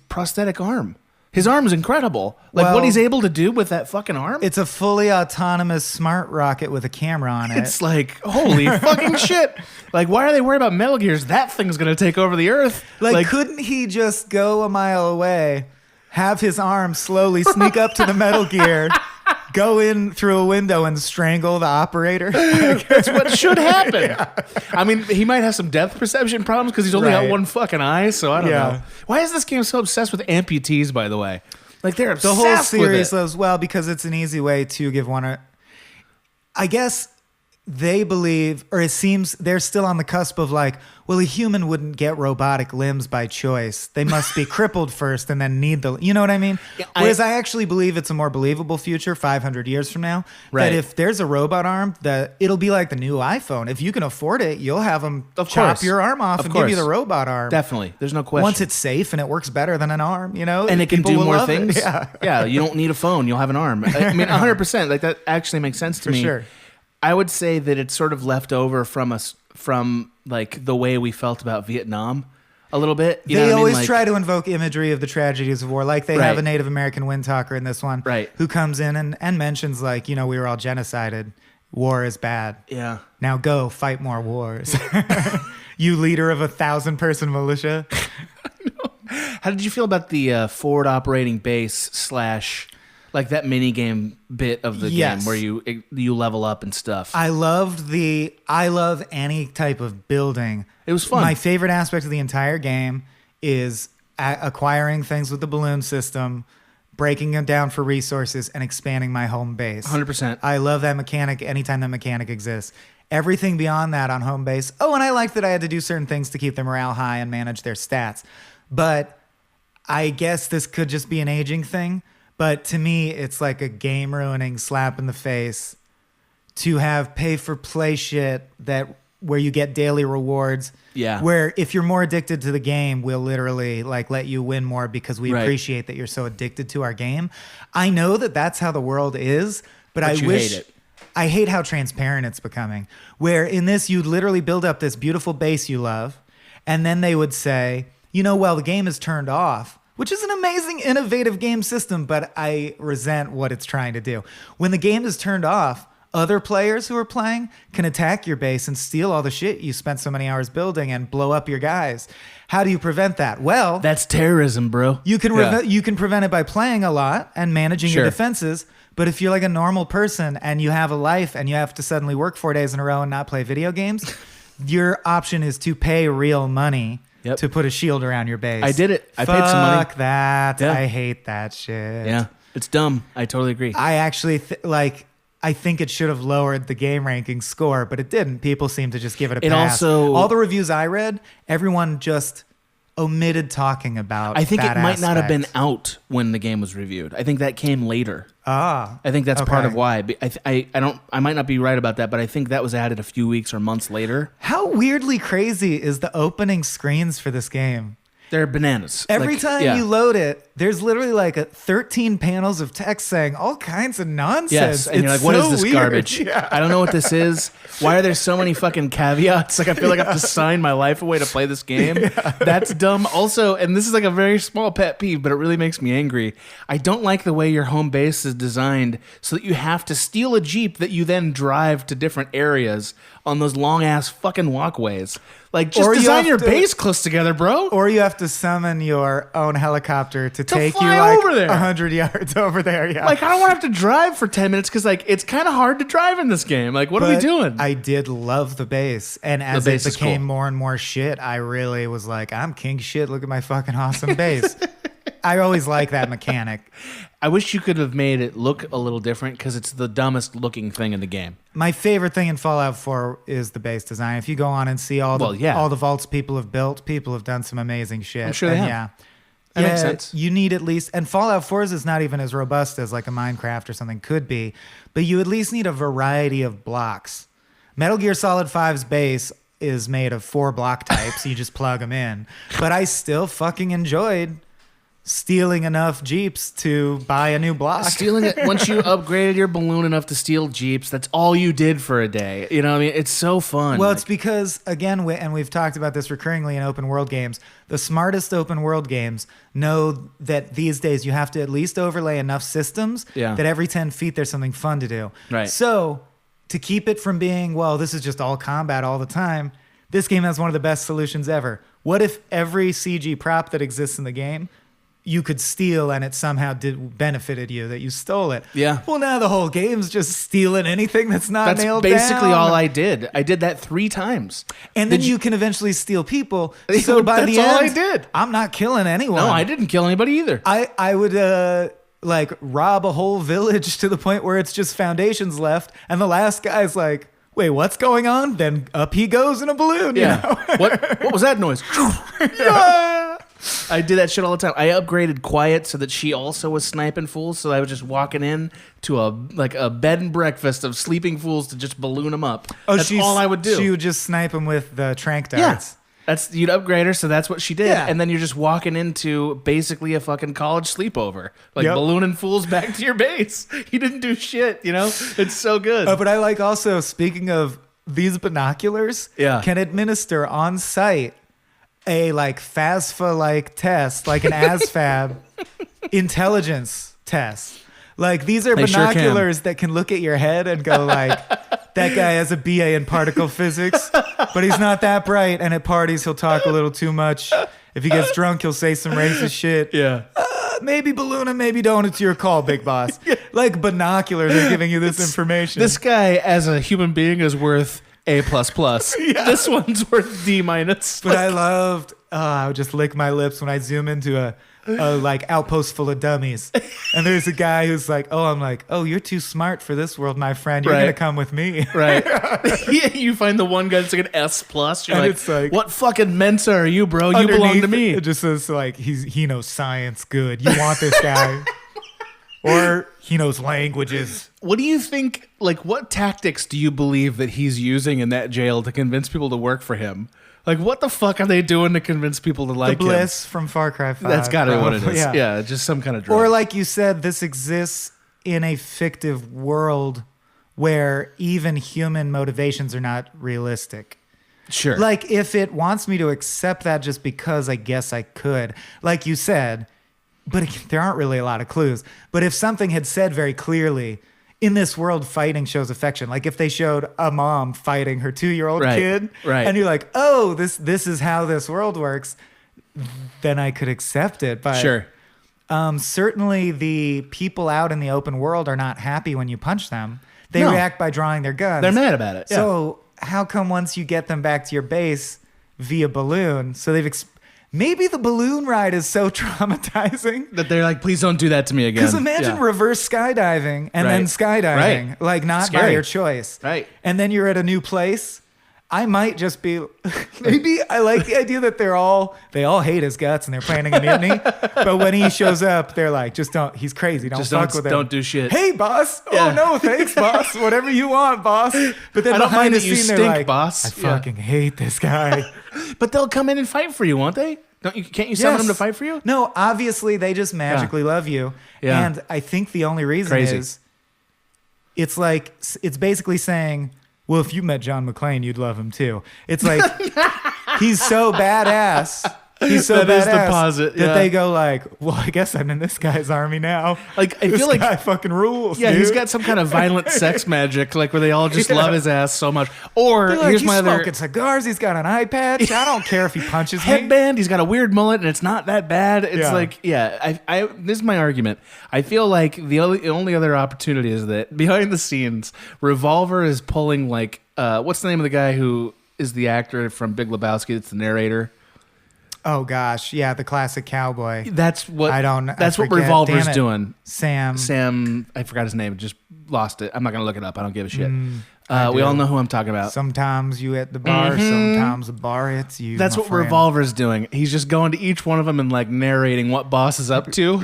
prosthetic arm. His arm is incredible. Like Well, what he's able to do with that fucking arm. It's a fully autonomous smart rocket with a camera on it. It's like, holy fucking shit. Like, why are they worried about Metal Gears? That thing's going to take over the Earth. Like, couldn't he just go a mile away, have his arm slowly sneak up to the Metal Gear, go in through a window and strangle the operator? that's what should happen. Yeah. I mean, he might have some depth perception problems because he's only got Right. one fucking eye, so I don't Yeah. know. Why is this game so obsessed with amputees, by the way? Like, they're The obsessed whole series with it. as well, because it's an easy way to give one a... I guess they believe, or it seems they're still on the cusp of like, well, a human wouldn't get robotic limbs by choice. They must be crippled first and then need the, you know what I mean? Yeah, Whereas I actually believe it's a more believable future 500 years from now. Right. That if there's a robot arm, that it'll be like the new iPhone. If you can afford it, you'll have them Of chop course. your arm off Of and give you course. the robot arm. Definitely. There's no question. Once it's safe and it works better than an arm, you know? and it can people do will more love it. things. Yeah. Yeah, you don't need a phone. You'll have an arm. I mean, 100%. Like, that actually makes sense to For me. sure. I would say that it's sort of left over from us, from like the way we felt about Vietnam a little bit. You know They what I mean? always Like, try to invoke imagery of the tragedies of war. Like they have Right. a Native American wind talker in this one Right. who comes in and mentions like, you know, we were all genocided. War is bad. Yeah. Now go fight more wars. You leader of 1,000-person militia. How did you feel about the forward operating base / like that mini game bit of the Yes. game where you level up and stuff? I love any type of building. It was fun. My favorite aspect of the entire game is acquiring things with the balloon system, breaking them down for resources, and expanding my home base. 100%. I love that mechanic anytime that mechanic exists. Everything beyond that on home base. Oh, and I like that I had to do certain things to keep their morale high and manage their stats. But I guess this could just be an aging thing. But to me, it's like a game-ruining slap in the face to have pay-for-play shit where you get daily rewards. Yeah. Where if you're more addicted to the game, we'll literally like let you win more because we appreciate that you're so addicted to our game. I know that that's how the world is, but I wish hate it. I hate how transparent it's becoming. Where in this, you'd literally build up this beautiful base you love, and then they would say, well, the game is turned off, which is an amazing, innovative game system, but I resent what it's trying to do. When the game is turned off, other players who are playing can attack your base and steal all the shit you spent so many hours building and blow up your guys. How do you prevent that? Well, That's terrorism, bro. you can you can prevent it by playing a lot and managing your defenses. But if you're like a normal person and you have a life and you have to suddenly work 4 days in a row and not play video games, your option is to pay real money to put a shield around your base. I did it. I paid some money. Fuck that. Yeah. I hate that shit. Yeah, it's dumb. I totally agree. I actually I think it should have lowered the game ranking score, but it didn't. People seem to just give it a pass. All the reviews I read, everyone just omitted talking about I think that it might not have been aspect. out when the game was reviewed. I think that came later. Ah. I think that's part okay. of why. I might not be right about that, but I think that was added a few weeks or months later. How weirdly crazy is the opening screens for this game? They're bananas. Every time you load it, there's literally like 13 panels of text saying all kinds of nonsense. Yes, and you're like, what is this garbage? Yeah. I don't know what this is. Why are there so many fucking caveats? Like, I feel like I have to sign my life away to play this game. That's dumb. Also, and this is like a very small pet peeve, but it really makes me angry. I don't like the way your home base is designed so that you have to steal a Jeep that you then drive to different areas on those long-ass fucking walkways. Like, just design your base close together, bro. Or you have to summon your own helicopter to take you fly like over there. 100 yards over there. Yeah. Like, I don't want to have to drive for 10 minutes because, like, it's kind of hard to drive in this game. Like, what are we doing? I did love the base. And as base it is became cool. more and more shit, I really was like, I'm king shit. Look at my fucking awesome base. I always like that mechanic. I wish you could have made it look a little different because it's the dumbest looking thing in the game. My favorite thing in Fallout 4 is the base design. If you go on and see all the vaults people have built, people have done some amazing shit. I'm sure they have. Yeah. That makes sense. You need at least, and Fallout 4's is not even as robust as like a Minecraft or something could be, but you at least need a variety of blocks. Metal Gear Solid 5's base is made of 4 block types. You just plug them in. But I still fucking enjoyed stealing enough Jeeps to buy a new block. Stealing it once you upgraded your balloon enough to steal Jeeps, that's all you did for a day. You know what I mean? It's so fun. Well, it's because, again, and we've talked about this recurringly in open world games, the smartest open world games know that these days you have to at least overlay enough systems that every 10 feet there's something fun to do. Right. So to keep it from being, well, this is just all combat all the time, this game has one of the best solutions ever. What if every CG prop that exists in the game you could steal and it somehow benefited you that you stole it? Yeah. Well, now the whole game's just stealing anything that's not nailed down. That's basically all I did. I did that 3 times. And then you can eventually steal people. So by That's the end, all I did. I'm not killing anyone. No, I didn't kill anybody either. I would like rob a whole village to the point where it's just foundations left, and the last guy's like, "Wait, what's going on?" Then up he goes in a balloon. Yeah. You know? What was that noise? Yeah. I did that shit all the time. I upgraded Quiet so that she also was sniping fools. So I was just walking in to a bed and breakfast of sleeping fools to just balloon them up. That's all I would do. She would just snipe them with the trank darts. You'd upgrade her, so that's what she did. Yeah. And then you're just walking into basically a fucking college sleepover. Like ballooning fools back to your base. You didn't do shit, you know? It's so good. But I like also, speaking of these binoculars, can administer on site a like FASFA like test, like an ASFAB intelligence test. Like these are binoculars that can look at your head and go like, that guy has a BA in particle physics, but he's not that bright. And at parties, he'll talk a little too much. If he gets drunk, he'll say some racist shit. Yeah. Maybe balloon him, maybe don't. It's your call, big boss. Like binoculars are giving you this information. This guy, as a human being, is worth A++. This one's worth D-. But I loved, I would just lick my lips when I zoom into a like outpost full of dummies. And there's a guy who's like, I'm like, you're too smart for this world, my friend. You're going to come with me. Right. Yeah, you find the one guy that's like an S+. You're like, it's like, what fucking Mensa are you, bro? You belong to me. It just says like, he knows science good. You want this guy. Or he knows languages. What do you think, like, what tactics do you believe that he's using in that jail to convince people to work for him? Like, what the fuck are they doing to convince people to like him? The bliss from Far Cry 5. That's got to be what it is. Yeah, just some kind of drug. Or like you said, this exists in a fictive world where even human motivations are not realistic. Sure. Like, if it wants me to accept that just because I guess I could, like you said, but there aren't really a lot of clues. But if something had said very clearly, in this world, fighting shows affection. Like if they showed a mom fighting her 2-year-old kid, and you're like, this is how this world works, then I could accept it. But sure. Certainly the people out in the open world are not happy when you punch them. They react by drawing their guns. They're mad about it. So how come once you get them back to your base via balloon, so maybe the balloon ride is so traumatizing that they're like, please don't do that to me again. Because imagine reverse skydiving and then skydiving, like not by your choice. Right. And then you're at a new place. I might just be, maybe I like the idea that they all hate his guts and they're planning a mutiny. But when he shows up, they're like, he's crazy. Don't fuck with him. Don't do shit. Hey, boss. Yeah. Oh, no, thanks, boss. Whatever you want, boss. But then I don't behind mind the that you scene, they're stink, like, boss. I fucking hate this guy. But they'll come in and fight for you, won't they? Can't you summon them to fight for you? No, obviously they just magically love you. Yeah. And I think the only reason is it's basically saying, well, if you met John McClane, you'd love him too. It's like he's so badass. He's so badass that they go like, well, I guess I'm in this guy's army now. Like I this feel like guy fucking rules. Yeah, dude. he's got some kind of violent sex magic, like where they all just love his ass so much. Or here's my other smoking cigars. He's got an eye patch. I don't care if he punches me. Headband. He's got a weird mullet, and it's not that bad. It's like, I this is my argument. I feel like the only other opportunity is that behind the scenes, Revolver is pulling like what's the name of the guy who is the actor from Big Lebowski? That's the narrator. Oh gosh, yeah, the classic cowboy. That's what I don't. That's what Revolver's doing. Sam. I forgot his name. Just lost it. I'm not gonna look it up. I don't give a shit. We all know who I'm talking about. Sometimes you at the bar. Sometimes the bar hits you. That's what Revolver's doing. He's just going to each one of them and like narrating what Boss is up to.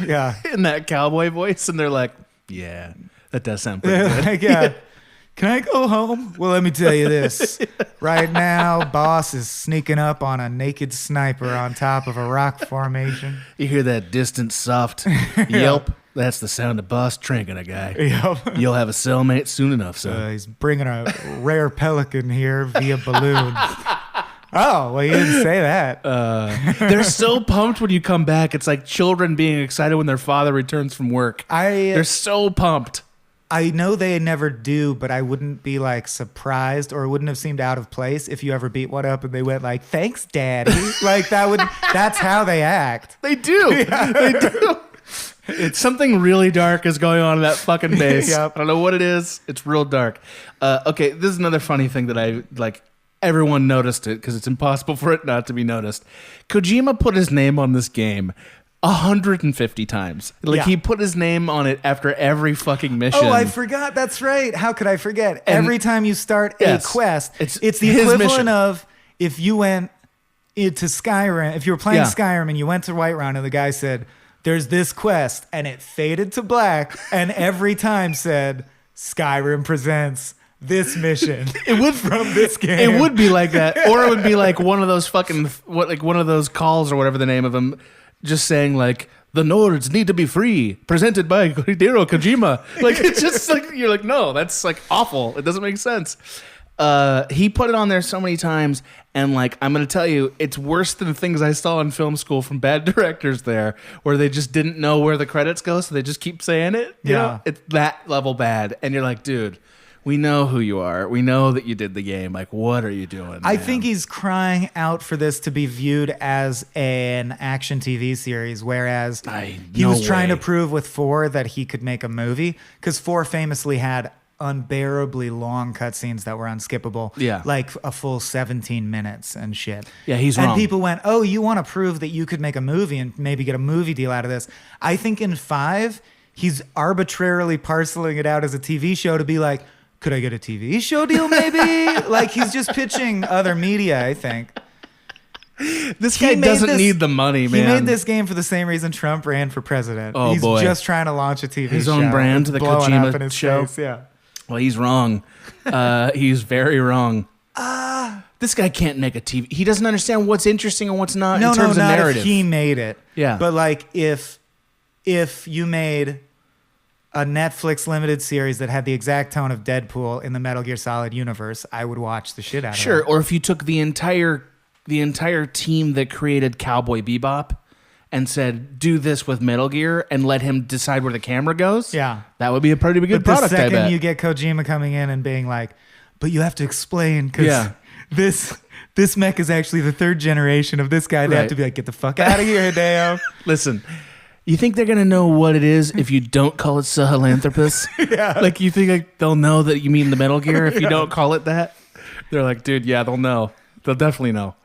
In that cowboy voice, and they're like, "Yeah, that does sound pretty good." Like, can I go home? Well, let me tell you this. Right now, Boss is sneaking up on a naked sniper on top of a rock formation. You hear that distant, soft yelp? That's the sound of Boss tranking a guy. Yep. You'll have a cellmate soon enough, son. He's bringing a rare pelican here via balloon. Oh, well, you didn't say that. They're so pumped when you come back. It's like children being excited when their father returns from work. They're so pumped. I know they never do, but I wouldn't be like surprised, or it wouldn't have seemed out of place if you ever beat one up and they went like, "Thanks, Daddy." Like that's how they act. They do. They do. It's something really dark is going on in that fucking base. Yep. I don't know what it is. It's real dark. Okay, this is another funny thing that I like. Everyone noticed it because it's impossible for it not to be noticed. Kojima put his name on this game 150 times. Like he put his name on it after every fucking mission. Oh, I forgot. That's right. How could I forget? Every time you start a quest, it's the equivalent mission. Of if you went into Skyrim, if you were playing Skyrim and you went to Whiterun and the guy said, "There's this quest," and it faded to black, and every time said, "Skyrim presents this mission." It would from this game. It would be like that, or it would be like one of those fucking one of those calls or whatever the name of them. Just saying like, "The Nords need to be free," presented by Hideo Kojima. Like, it's just like, you're like, no, that's like awful. It doesn't make sense. He put it on there so many times, and like, I'm going to tell you, it's worse than things I saw in film school from bad directors there, where they just didn't know where the credits go, so they just keep saying it. You know? It's that level bad. And you're like, dude, we know who you are. We know that you did the game. Like, what are you doing? I think he's crying out for this to be viewed as an action TV series, whereas he was trying to prove with 4 that he could make a movie, because 4 famously had unbearably long cutscenes that were unskippable. Yeah. Like a full 17 minutes and shit. Yeah, he's and wrong. And people went, oh, you want to prove that you could make a movie and maybe get a movie deal out of this. I think in 5, he's arbitrarily parceling it out as a TV show to be like, could I get a TV show deal maybe? Like he's just pitching other media, I think. This guy doesn't need the money, man. He made this game for the same reason Trump ran for president. Oh, he's boy. just trying to launch a TV show. His own brand, the blowing up in Kojima his show. face, yeah. Well, he's wrong. He's very wrong. This guy can't make a TV. He doesn't understand what's interesting and what's not in terms of narrative. If he made it. Yeah. But like if you made a Netflix limited series that had the exact tone of Deadpool in the Metal Gear Solid universe, I would watch the shit out of it. Sure, or if you took the entire team that created Cowboy Bebop and said, do this with Metal Gear and let him decide where the camera goes, yeah, that would be a pretty good but product, the second I bet. you get Kojima coming in and being like, but you have to explain because this mech is actually the 3rd generation of this guy. They have to be like, get the fuck out of here, Hideo. Listen, you think they're going to know what it is if you don't call it Sahelanthropus? Yeah. Like, you think like, they'll know that you mean the Metal Gear if you don't call it that? They're like, dude, yeah, they'll know. They'll definitely know.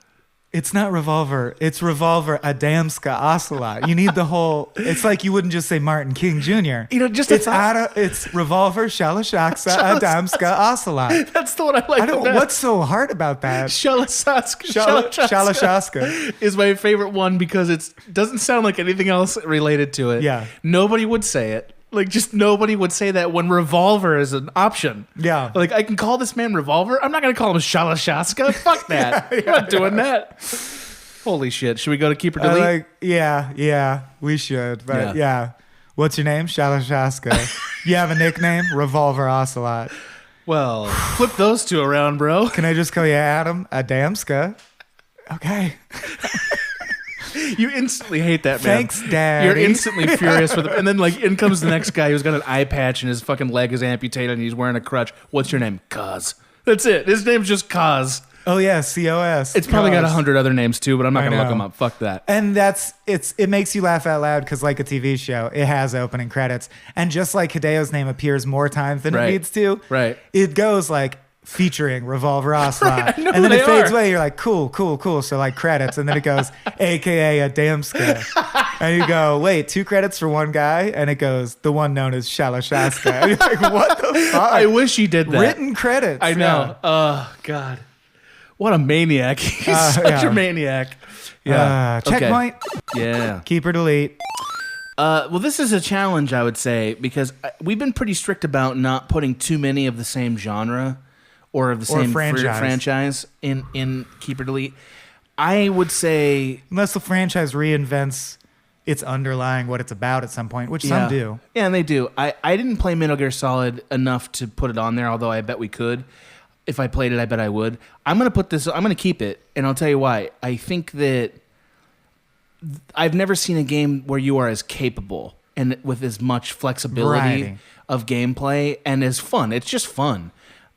It's not Revolver. It's Revolver Adamska Ocelot. You need the whole. It's like you wouldn't just say Martin King Jr. You know, just it's Revolver Shalashaksa Adamska Ocelot. That's the one I like. What's so hard about that? Shalashaska is my favorite one because it doesn't sound like anything else related to it. Yeah. Nobody would say it. Like, just nobody would say that when Revolver is an option. Yeah. Like, I can call this man Revolver. I'm not going to call him Shalashaska. Fuck that. I'm not doing that. Holy shit. Should we go to Keep or Delete? Yeah, we should. But yeah. What's your name? Shalashaska. You have a nickname? Revolver Ocelot. Well, flip those two around, bro. Can I just call you Adam Adamska? Okay. You instantly hate that man. Thanks, Daddy. You're instantly furious with him. And then, like, in comes the next guy who's got an eye patch and his fucking leg is amputated and he's wearing a crutch. What's your name? Kaz. That's it. His name's just Kaz. Oh, yeah, COS. It's probably got 100 other names, too, but I'm not going to look them up. Fuck that. And it makes you laugh out loud because, like a TV show, it has opening credits. And just like Hideo's name appears more times than it needs to, it goes like, featuring Revolver Ocelot. Right, and then it fades away. You're like, cool. So like credits. And then it goes, AKA Adamska. And you go, wait, 2 credits for one guy? And it goes, the one known as Shalashaska. And you're like, what the fuck? I wish he did that. Written credits. I know. Oh, God. What a maniac. He's such a maniac. Yeah. Checkpoint. Yeah. Keep or delete. Well, this is a challenge, I would say, because we've been pretty strict about not putting too many of the same genre or of the same franchise in Keep or Delete. I would say... Unless the franchise reinvents its underlying what it's about at some point, which some do. Yeah, and they do. I didn't play Metal Gear Solid enough to put it on there, although I bet we could. If I played it, I bet I would. I'm going to keep it, and I'll tell you why. I think that I've never seen a game where you are as capable and with as much flexibility of gameplay and as fun. It's just fun.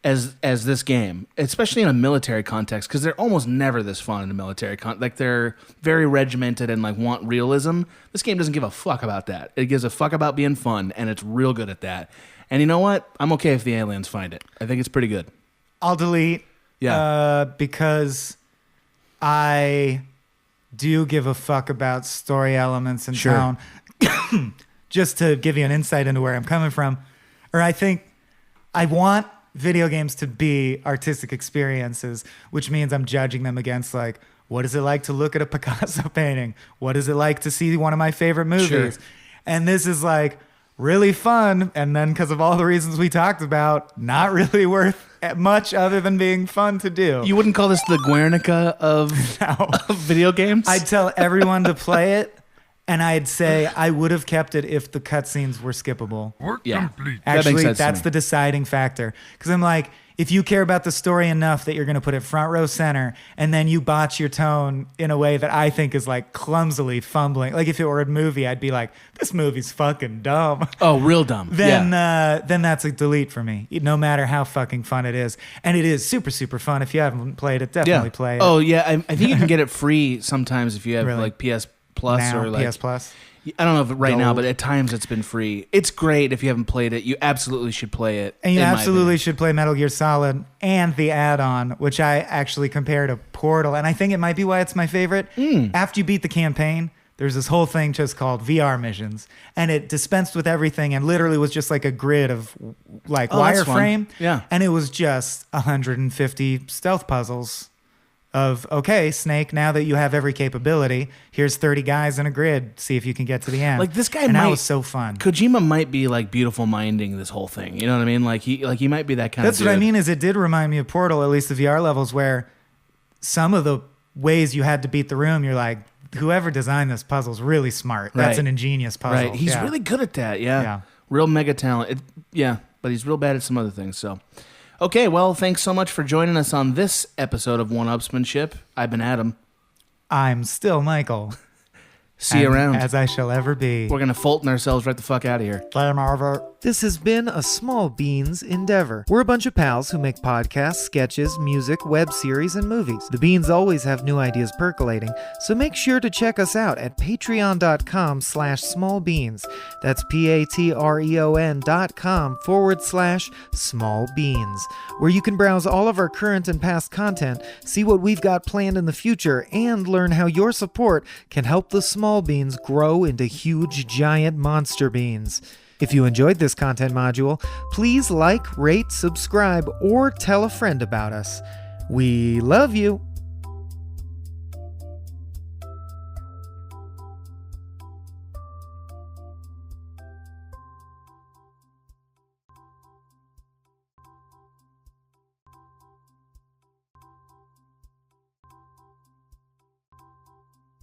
As this game, especially in a military context, because they're almost never this fun in a military context. Like, they're very regimented and like want realism. This game doesn't give a fuck about that. It gives a fuck about being fun, and it's real good at that. And you know what? I'm okay if the aliens find it. I think it's pretty good. I'll delete. Yeah. Because I do give a fuck about story elements in town. Just to give you an insight into where I'm coming from, or I think I want video games to be artistic experiences, which means I'm judging them against like, what is it like to look at a Picasso painting? What is it like to see one of my favorite movies? Sure. And this is like really fun. And then because of all the reasons we talked about, not really worth much other than being fun to do. You wouldn't call this the Guernica of video games? I'd tell everyone to play it. And I'd say I would have kept it if the cutscenes were skippable. Yeah. Actually, that's the deciding factor. Because I'm like, if you care about the story enough that you're going to put it front row center, and then you botch your tone in a way that I think is like clumsily fumbling. Like if it were a movie, I'd be like, this movie's fucking dumb. Oh, real dumb. Then that's a delete for me, no matter how fucking fun it is. And it is super, super fun. If you haven't played it, definitely play it. Oh, yeah. I think you can get it free sometimes if you have like PS Plus now, or like PS Plus. I don't know if right now, Gold. but at times it's been free. It's great if you haven't played it. You absolutely should play it. And you in my absolutely opinion. should play Metal Gear Solid and the add-on, which I actually compare to Portal. And I think it might be why it's my favorite. After you beat the campaign, there's this whole thing just called VR missions. And it dispensed with everything and literally was just like a grid of like that's fun. wireframe. Yeah. And it was just 150 stealth puzzles of, okay, Snake, now that you have every capability, here's 30 guys in a grid. See if you can get to the end. Like this guy and might, that was so fun. Kojima might be like beautiful minding this whole thing. You know what I mean? Like he might be that kind That's of dude. what I mean is it did remind me of Portal, at least the VR levels, where some of the ways you had to beat the room, you're like, whoever designed this puzzle is really smart. That's Right. an ingenious puzzle. Right. He's Yeah. really good at that. Yeah. Yeah. Real mega talent. But he's real bad at some other things. So, okay. Well, thanks so much for joining us on this episode of 1Upsmanship. I've been Adam. I'm still Michael. See you and around. As I shall ever be. We're gonna Fulton ourselves right the fuck out of here. Game over. This has been a Small Beans endeavor. We're a bunch of pals who make podcasts, sketches, music, web series, and movies. The Beans always have new ideas percolating, so make sure to check us out at patreon.com/smallbeans. That's patreon.com/smallbeans, where you can browse all of our current and past content, see what we've got planned in the future, and learn how your support can help the small beans grow into huge, giant monster beans. If you enjoyed this content module, please like, rate, subscribe, or tell a friend about us. We love you!